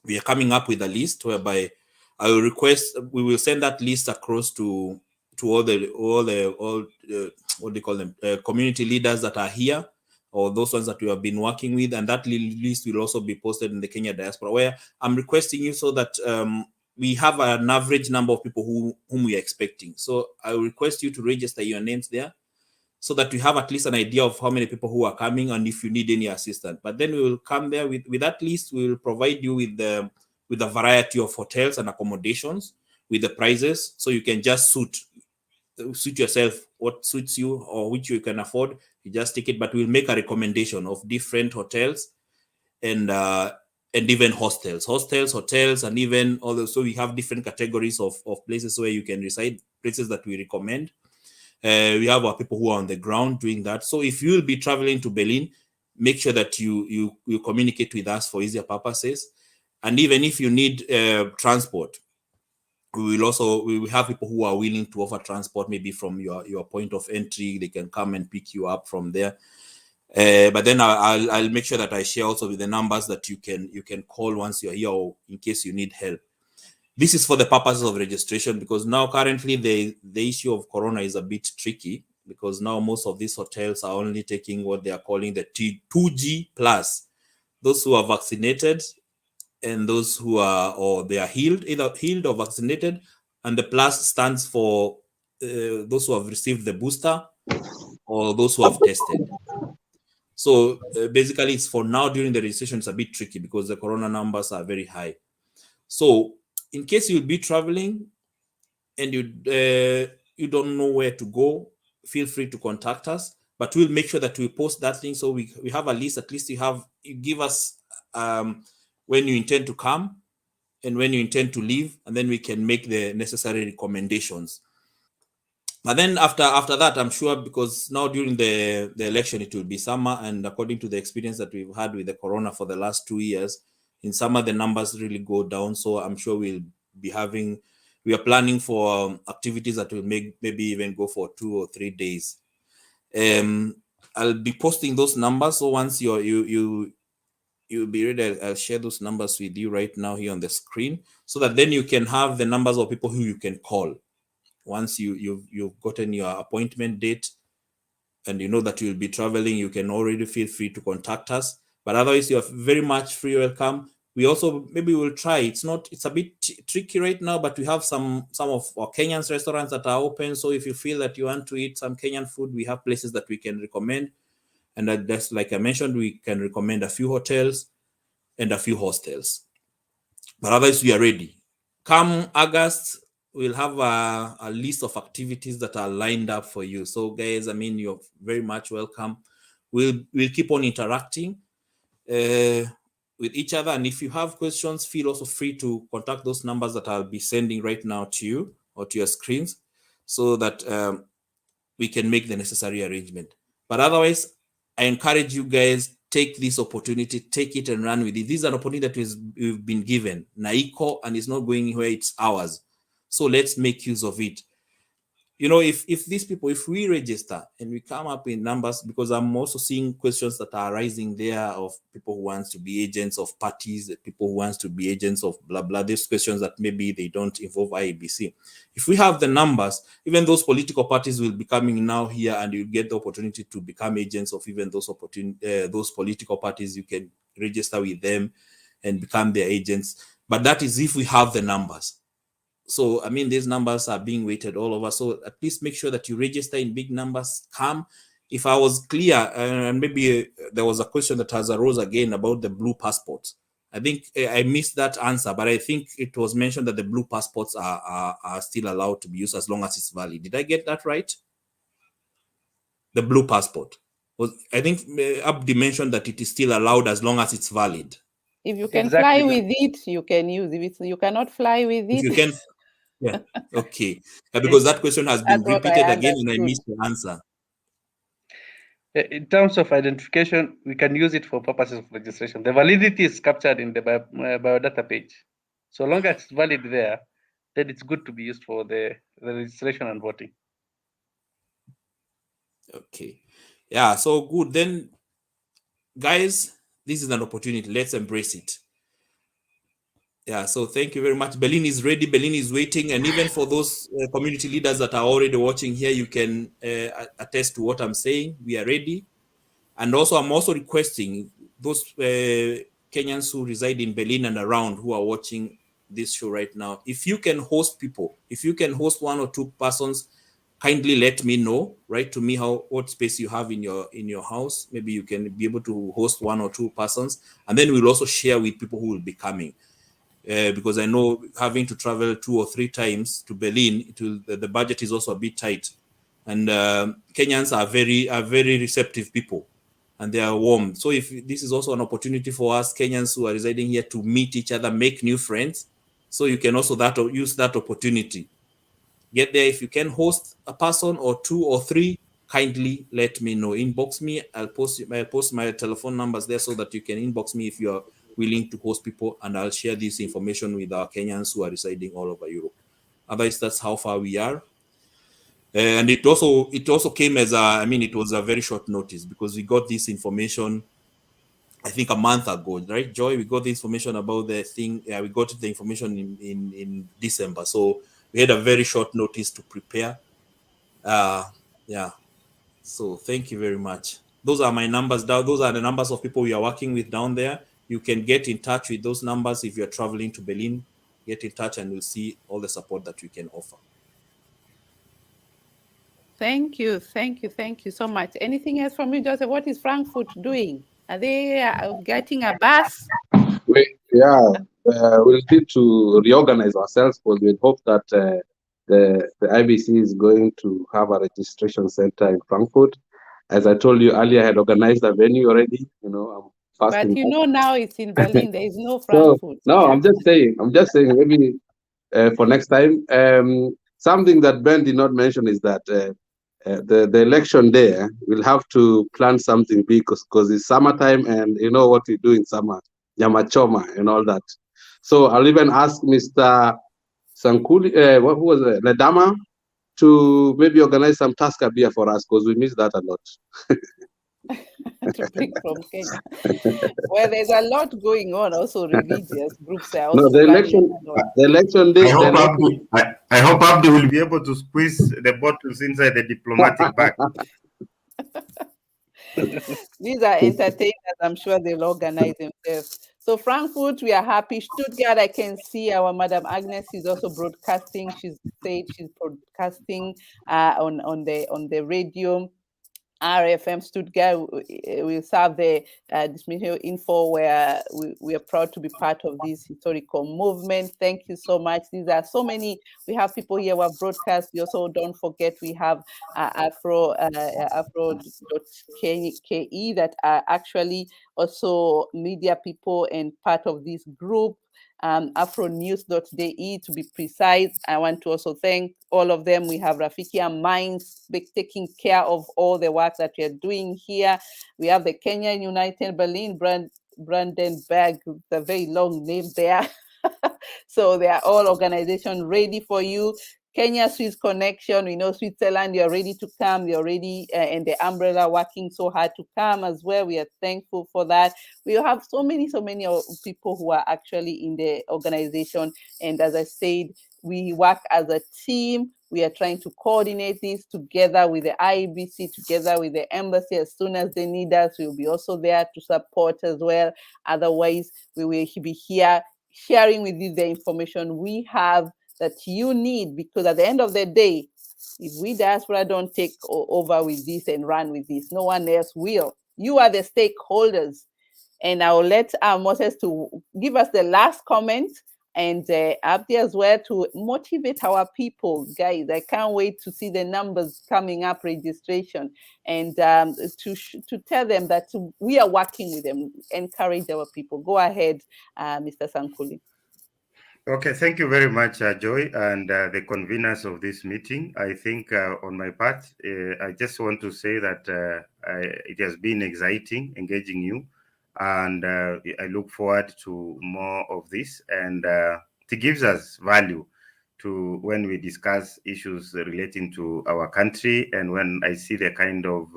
we are coming up with a list whereby I will request we will send that list across to all what they call them community leaders that are here, or those ones that we have been working with, and that list will also be posted in the Kenyan Diaspora, where I'm requesting you so that we have an average number of people whom we are expecting. So I will request you to register your names there so that we have at least an idea of how many people who are coming and if you need any assistance. But then we will come there with that list. We will provide you with a variety of hotels and accommodations with the prices, so you can just suit yourself what suits you or which you can afford. You just take it, but we'll make a recommendation of different hotels and even hotels, and even all. So we have different categories of places where you can reside, places that we recommend. We have our people who are on the ground doing that. So if you will be traveling to Berlin, make sure that you communicate with us for easier purposes. And even if you need transport, we will have people who are willing to offer transport, maybe from your point of entry. They can come and pick you up from there. But then I'll make sure that I share also with the numbers that you can call once you're here, or in case you need help. This is for the purposes of registration, because now currently the issue of corona is a bit tricky, because now most of these hotels are only taking what they are calling the 2G plus, those who are vaccinated and those who are, or they are either healed or vaccinated, and the plus stands for those who have received the booster or those who have tested. So basically, it's for now during the registration, it's a bit tricky because the corona numbers are very high. So in case you'll be traveling and you don't know where to go, feel free to contact us. But we'll make sure that we post that thing, so we have a list. At least you give us when you intend to come and when you intend to leave, and then we can make the necessary recommendations. But then after that, I'm sure, because now during the election it will be summer, and according to the experience that we've had with the corona for the last 2 years, in summer the numbers really go down. So I'm sure we are planning for activities that will maybe even go for 2 or 3 days. I'll be posting those numbers, so once you'll be ready, I'll share those numbers with you right now here on the screen, so that then you can have the numbers of people who you can call. Once you've gotten your appointment date and you know that you'll be traveling, you can already feel free to contact us. But otherwise, you're very much free welcome. We also maybe we'll try. It's a bit tricky right now, but we have some of our Kenyan restaurants that are open. So if you feel that you want to eat some Kenyan food, we have places that we can recommend. And that's, like I mentioned, we can recommend a few hotels and a few hostels. But otherwise, we are ready. Come August, we'll have a list of activities that are lined up for you. So guys, I mean, you're very much welcome. We'll keep on interacting with each other. And if you have questions, feel also free to contact those numbers that I'll be sending right now to you or to your screens, so that we can make the necessary arrangement. But otherwise, I encourage you guys, take this opportunity, take it and run with it. This is an opportunity that we've been given, Naiko, and it's not going anywhere, it's ours. So let's make use of it. You know, if these people, if we register and we come up in numbers, because I'm also seeing questions that are arising there of people who want to be agents of parties, people who want to be agents of blah, blah, these questions that maybe they don't involve IEBC. If we have the numbers, even those political parties will be coming now here, and you get the opportunity to become agents of even those political parties. You can register with them and become their agents. But that is if we have the numbers. So, I mean, these numbers are being weighted all over. So at least make sure that you register in big numbers. Come. If I was clear, and maybe there was a question that has arose again about the blue passports. I think I missed that answer, but I think it was mentioned that the blue passports are still allowed to be used as long as it's valid. Did I get that right? The blue passport. I think Abdi mentioned that it is still allowed as long as it's valid. If you can fly with it, you can use it. If you cannot fly with it, if you can. Yeah. Okay. Because that question has been repeated again, and I missed the answer. In terms of identification, we can use it for purposes of registration. The validity is captured in the biodata page. So long as it's valid there, then it's good to be used for the registration and voting. Okay. Yeah. So good. Then, guys, this is an opportunity. Let's embrace it. Yeah, so thank you very much. Berlin is ready. Berlin is waiting. And even for those community leaders that are already watching here, you can attest to what I'm saying. We are ready. And also, I'm also requesting those Kenyans who reside in Berlin and around who are watching this show right now, if you can host people, if you can host 1 or 2 persons, kindly let me know. Write to me what space you have in your house. Maybe you can be able to host 1 or 2 persons. And then we'll also share with people who will be coming. Because I know having to travel 2 or 3 times to Berlin, the budget is also a bit tight, and Kenyans are very receptive people, and they are warm. So if this is also an opportunity for us Kenyans who are residing here to meet each other, make new friends, so you can also use that opportunity. Get there. If you can host a person or 2 or 3, kindly let me know. Inbox me. I'll post my telephone numbers there so that you can inbox me if you're willing to host people, and I'll share this information with our Kenyans who are residing all over Europe. Otherwise, that's how far we are. And it also came as it was a very short notice, because we got this information, I think, a month ago, right, Joy? We got the information about the thing. We got the information in December. So we had a very short notice to prepare. Yeah. So thank you very much. Those are my numbers down. Those are the numbers of people we are working with down there. You can get in touch with those numbers if you're traveling to Berlin. Get in touch and we'll see all the support that we can offer. Thank you so much. Anything else from you, Joseph? What is Frankfurt doing? Are they getting a bus? Yeah, we'll need to reorganize ourselves, because we hope that the IBC is going to have a registration center in Frankfurt. As I told you earlier, I had organized a venue already. I'm fasting. But now it's in Berlin. There is no So, Frankfurt. no, I'm just saying maybe for next time. Something that Ben did not mention is that the election there, we'll have to plan something big, because it's summertime, and you know what we do in summer, nyama choma and all that. So I'll even ask Mr. Sankuli, who was it, Ledama, to maybe organize some Tusker beer for us, because we miss that a lot. To bring from Kenya. Well, there's a lot going on. Also, religious groups are also No, the election day. I hope Abdi will be able to squeeze the bottles inside the diplomatic bag. These are entertainers. I'm sure they'll organize themselves. So Frankfurt, we are happy. Stuttgart, I can see our Madam Agnes is also broadcasting. She's said she's broadcasting on the radio. RFM Stuttgart will serve the dismissal info, where we are proud to be part of this historical movement. Thank you so much. These are so many. We have people here who have broadcast. We also don't forget we have Afro.ke that are actually also media people and part of this group. Afronews.de to be precise. I want to also thank all of them. We have Rafiki and Minds taking care of all the work that we are doing here. We have the Kenyan United Berlin, Brandenburg, the very long name there. So they are all organizations ready for you. Kenya Swiss Connection, we know Switzerland, you're ready to come. You're ready, and the umbrella working so hard to come as well. We are thankful for that. We have so many people who are actually in the organization. And as I said, we work as a team. We are trying to coordinate this together with the IEBC, together with the embassy. As soon as they need us, we'll be also there to support as well. Otherwise, we will be here sharing with you the information we have that you need, because at the end of the day, if we diaspora don't take over with this and run with this, no one else will. You are the stakeholders. And I'll let Moses to give us the last comment, and Abdi as well, to motivate our people. Guys, I can't wait to see the numbers coming up, registration, and to tell them that we are working with them, encourage our people. Go ahead, Mr. Sankuli. Okay, thank you very much, Joy, and the conveners of this meeting. I think on my part, I just want to say that it has been exciting engaging you, and I look forward to more of this, and it gives us value to when we discuss issues relating to our country, and when I see the kind of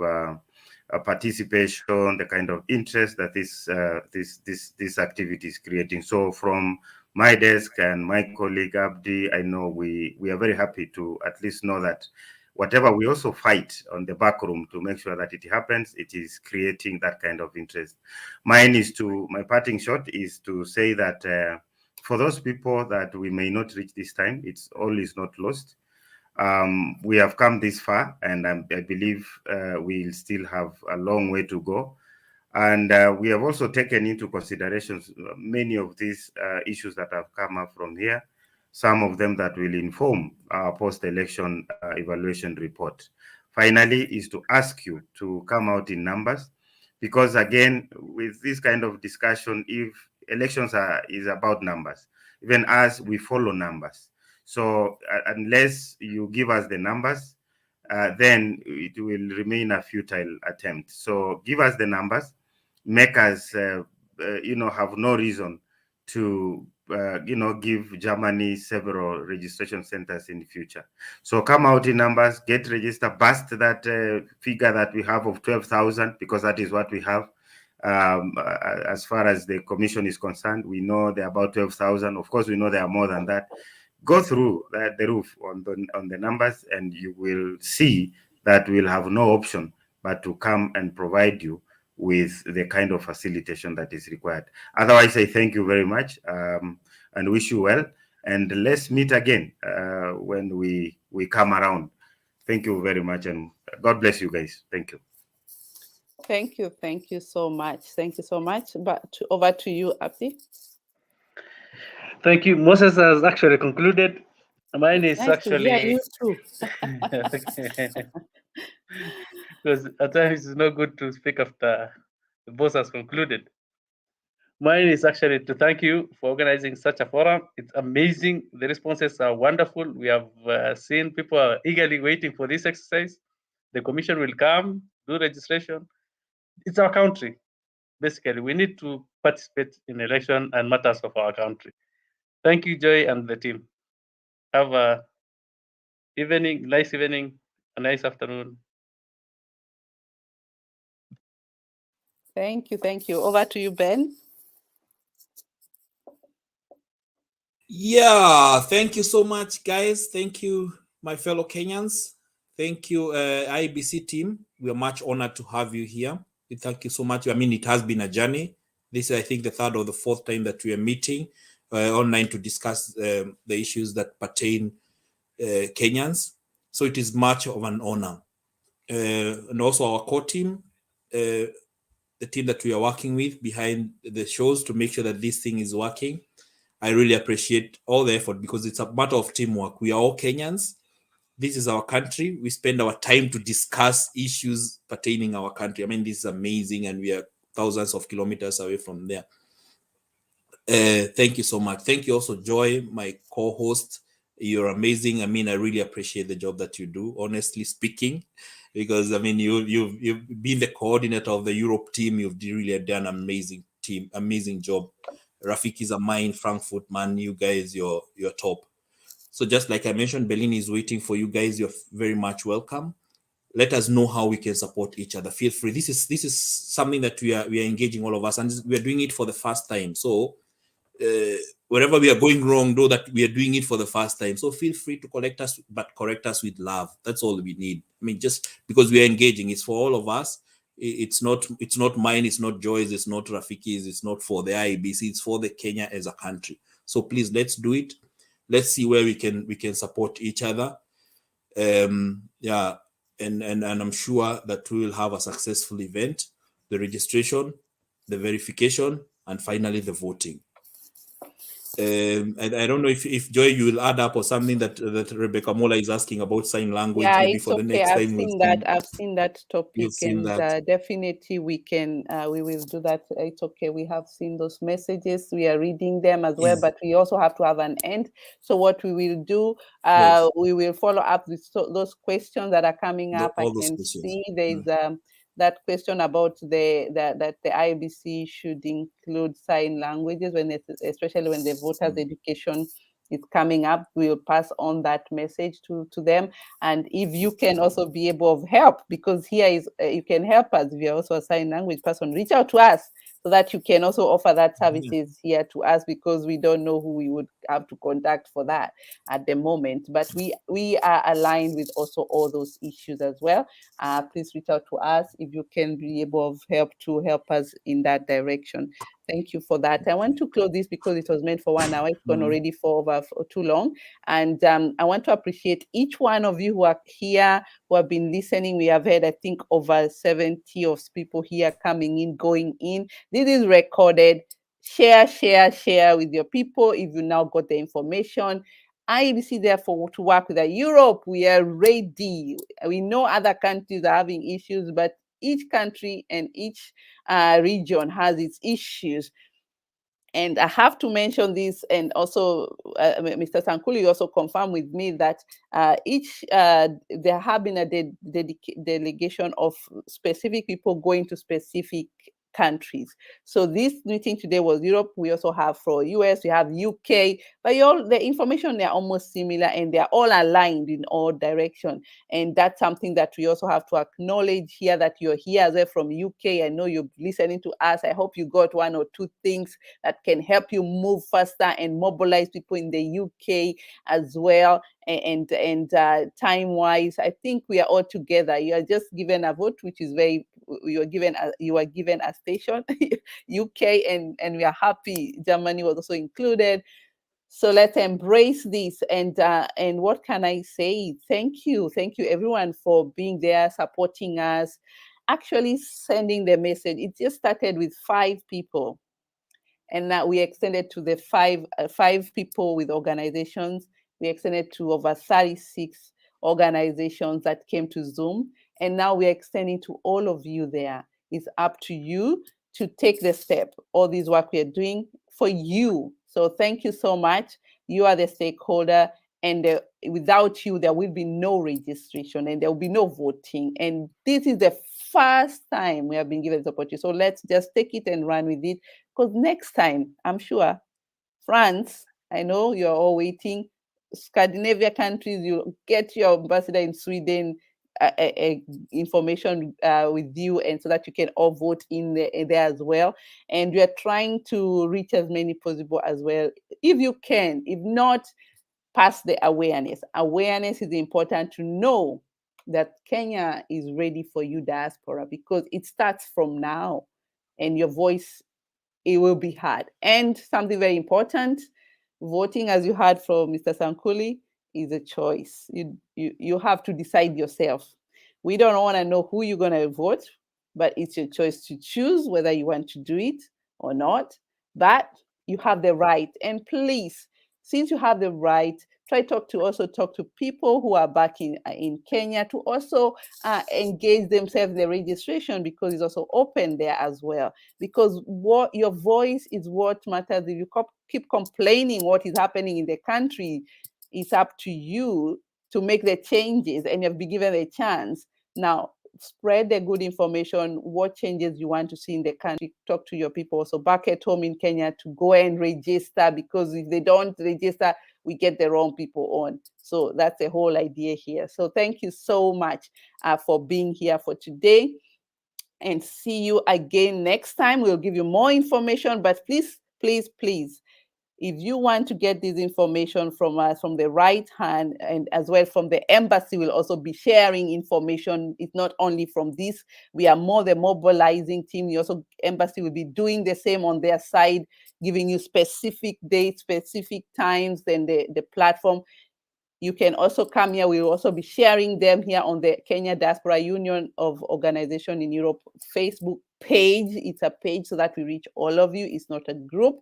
participation, the kind of interest that this activity is creating. So from my desk and my colleague Abdi, I know we are very happy to at least know that whatever we also fight on the back room to make sure that it happens, it is creating that kind of interest. My parting shot is to say that for those people that we may not reach this time, it's all is not lost. We have come this far, and I believe we'll still have a long way to go. And we have also taken into consideration many of these issues that have come up from here, some of them that will inform our post-election evaluation report. Finally, is to ask you to come out in numbers, because again, with this kind of discussion, if elections is about numbers, even as we follow numbers. So unless you give us the numbers, then it will remain a futile attempt. So give us the numbers. Make us, have no reason to, give Germany several registration centers in the future. So come out in numbers, get registered, bust that figure that we have of 12,000, because that is what we have. As far as the commission is concerned, we know there are about 12,000. Of course, we know there are more than that. Go through the roof on the numbers, and you will see that we'll have no option but to come and provide you with the kind of facilitation that is required. Otherwise, I thank you very much and wish you well. And let's meet again when we come around. Thank you very much, and God bless you guys. Thank you. Thank you. Thank you so much. Thank you so much. But over to you, Abdi. Thank you. Moses has actually concluded. Mine is Nice actually. to hear you too. Because at times it's not good to speak after the boss has concluded. Mine is actually to thank you for organizing such a forum. It's amazing. The responses are wonderful. We have seen people are eagerly waiting for this exercise. The commission will come, do registration. It's our country. Basically, we need to participate in election and matters of our country. Thank you, Joy, and the team. Have a nice evening, a nice afternoon. Thank you. Thank you. Over to you, Ben. Yeah, thank you so much, guys. Thank you, my fellow Kenyans. Thank you, IEBC team. We are much honored to have you here. We thank you so much. I mean, it has been a journey. This is, I think, the third or the fourth time that we are meeting online to discuss the issues that pertain Kenyans. So it is much of an honor. And also our core team, the team that we are working with behind the shows to make sure that this thing is working. I really appreciate all the effort because it's a matter of teamwork. We are all Kenyans. This is our country. We spend our time to discuss issues pertaining our country. I mean, this is amazing, and we are thousands of kilometers away from there. Thank you so much. Thank you also, Joy, my co-host. You're amazing. I mean, I really appreciate the job that you do, honestly speaking, because I mean, you've been the coordinator of the Europe team. You've really done amazing job. Rafiki's a mine, Frankfurt, man, you guys, you're top. So just like I mentioned, Berlin is waiting for you guys. You're very much welcome. Let us know how we can support each other. Feel free. This is something that we are engaging all of us, and we are doing it for the first time. So wherever we are going wrong, know that we are doing it for the first time. So feel free to correct us, but correct us with love. That's all we need. I mean, just because we are engaging, it's for all of us. It's not mine, it's not Joy's, it's not Rafiki's, it's not for the IEBC, it's for the Kenya as a country. So please, let's do it. Let's see where we can support each other. Yeah, and I'm sure that we will have a successful event, the registration, the verification, and finally the voting. And I don't know if Joy, you will add up or something that Rebecca Mola is asking about sign language. Yeah, maybe it's for the okay. next I've time. seen that. I've seen that topic, You've seen and that. definitely we will do that. It's okay. We have seen those messages. We are reading them as well, but we also have to have an end. So what we will do, Yes. we will follow up with those questions that are coming up. All I those can questions. see there's that question about that the IEBC should include sign languages especially when the voters' education is coming up. We'll pass on that message to them, and if you can also be able of help, because here is you can help us if you're also a sign language person, reach out to us so that you can also offer that services here to us, because we don't know who we would have to contact for that at the moment, but we are aligned with also all those issues as well. Please reach out to us if you can be able of help us in that direction. Thank you for that. I want to close this because it was meant for 1 hour. It's gone already for too long. And I want to appreciate each one of you who are here, who have been listening. We have had, I think, over 70 of people here coming in, going in. This is recorded. Share with your people if you now got the information. IEBC, therefore, to work with Europe, we are ready. We know other countries are having issues, but each country and each region has its issues. And I have to mention this, and also Mr. Sankuli also confirmed with me that there have been a delegation of specific people going to specific countries. So this meeting today was Europe. We also have for US, we have UK, but the information, they're almost similar and they're all aligned in all directions. And that's something that we also have to acknowledge here, that you're here as well from UK. I know you're listening to us. I hope you got one or two things that can help you move faster and mobilize people in the UK as well. And time-wise, I think we are all together. You are just given a vote, which is you are given a station, UK, and we are happy. Germany was also included. So let's embrace this. And what can I say? Thank you everyone for being there, supporting us, actually sending the message. It just started with 5 people. And now we extended to the five people with organizations. We extended to over 36 organizations that came to Zoom. And now we're extending to all of you there. It's up to you to take the step. All this work we are doing for you. So thank you so much. You are the stakeholder, and without you, there will be no registration and there will be no voting. And this is the first time we have been given this opportunity. So let's just take it and run with it, because next time, I'm sure, France, I know you're all waiting, Scandinavia countries, you get your ambassador in Sweden information with you, and so that you can all vote in there as well. And we are trying to reach as many possible as well, if you can. If not, pass the awareness. Awareness is important to know that Kenya is ready for you, diaspora, because it starts from now, and your voice, it will be heard. And something very important, voting, as you heard from Mr. Sankuli, is a choice. You have to decide yourself. We don't want to know who you're going to vote, but it's your choice to choose whether you want to do it or not. But you have the right. And please, since you have the right, try to talk to people who are back in Kenya to also engage themselves in the registration, because it's also open there as well. Because what your voice is what matters. If you keep complaining what is happening in the country, it's up to you to make the changes, and you'll be given a chance. Now, spread the good information, what changes you want to see in the country. Talk to your people also back at home in Kenya to go and register, because if they don't register, we get the wrong people on. So that's the whole idea here. So thank you so much for being here for today, and see you again next time. We'll give you more information, but please, please, please, if you want to get this information from us, from the right hand, and as well from the embassy, will also be sharing information. It's not only from this. We are more the mobilizing team. The also embassy will be doing the same on their side, giving you specific dates, specific times, and the platform. You can also come here. We will also be sharing them here on the Kenya Diaspora Union of Organization in Europe Facebook page. It's a page so that we reach all of you. It's not a group.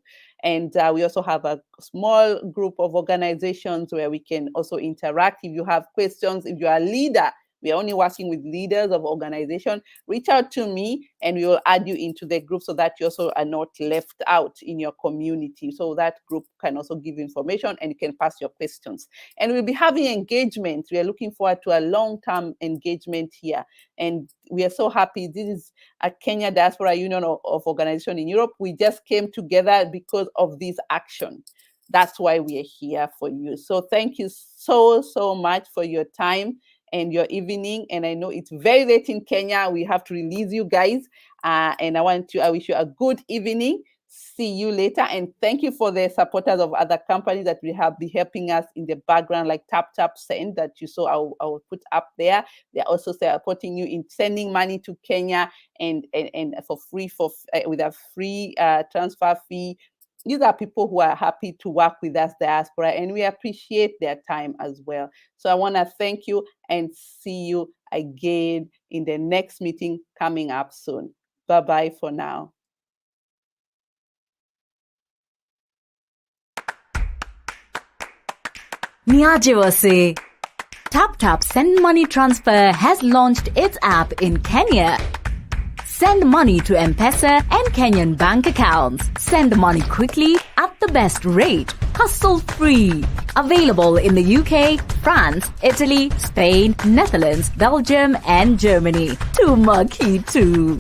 And we also have a small group of organizations where we can also interact. If you have questions, if you are a leader, we are only working with leaders of organization, reach out to me and we will add you into the group so that you also are not left out in your community. So that group can also give information and you can pass your questions. And we'll be having engagement. We are looking forward to a long-term engagement here. And we are so happy. This is a Kenya Diaspora Union of Organization in Europe. We just came together because of this action. That's why we are here for you. So thank you so, so much for your time and your evening. And I know it's very late in Kenya. We have to release you guys. And I wish you a good evening. See you later. And thank you for the supporters of other companies that will be helping us in the background, like Tap Send that you saw. I will put up there. They're also supporting you in sending money to Kenya and for free, with a free transfer fee. These are people who are happy to work with us, diaspora, and we appreciate their time as well. So I want to thank you and see you again in the next meeting coming up soon. Bye-bye for now. Niaje wase. Tap Send Money Transfer has launched its app in Kenya. Send money to M-Pesa and Kenyan bank accounts. Send money quickly at the best rate. Hassle-free. Available in the UK, France, Italy, Spain, Netherlands, Belgium, and Germany. Too mucky too.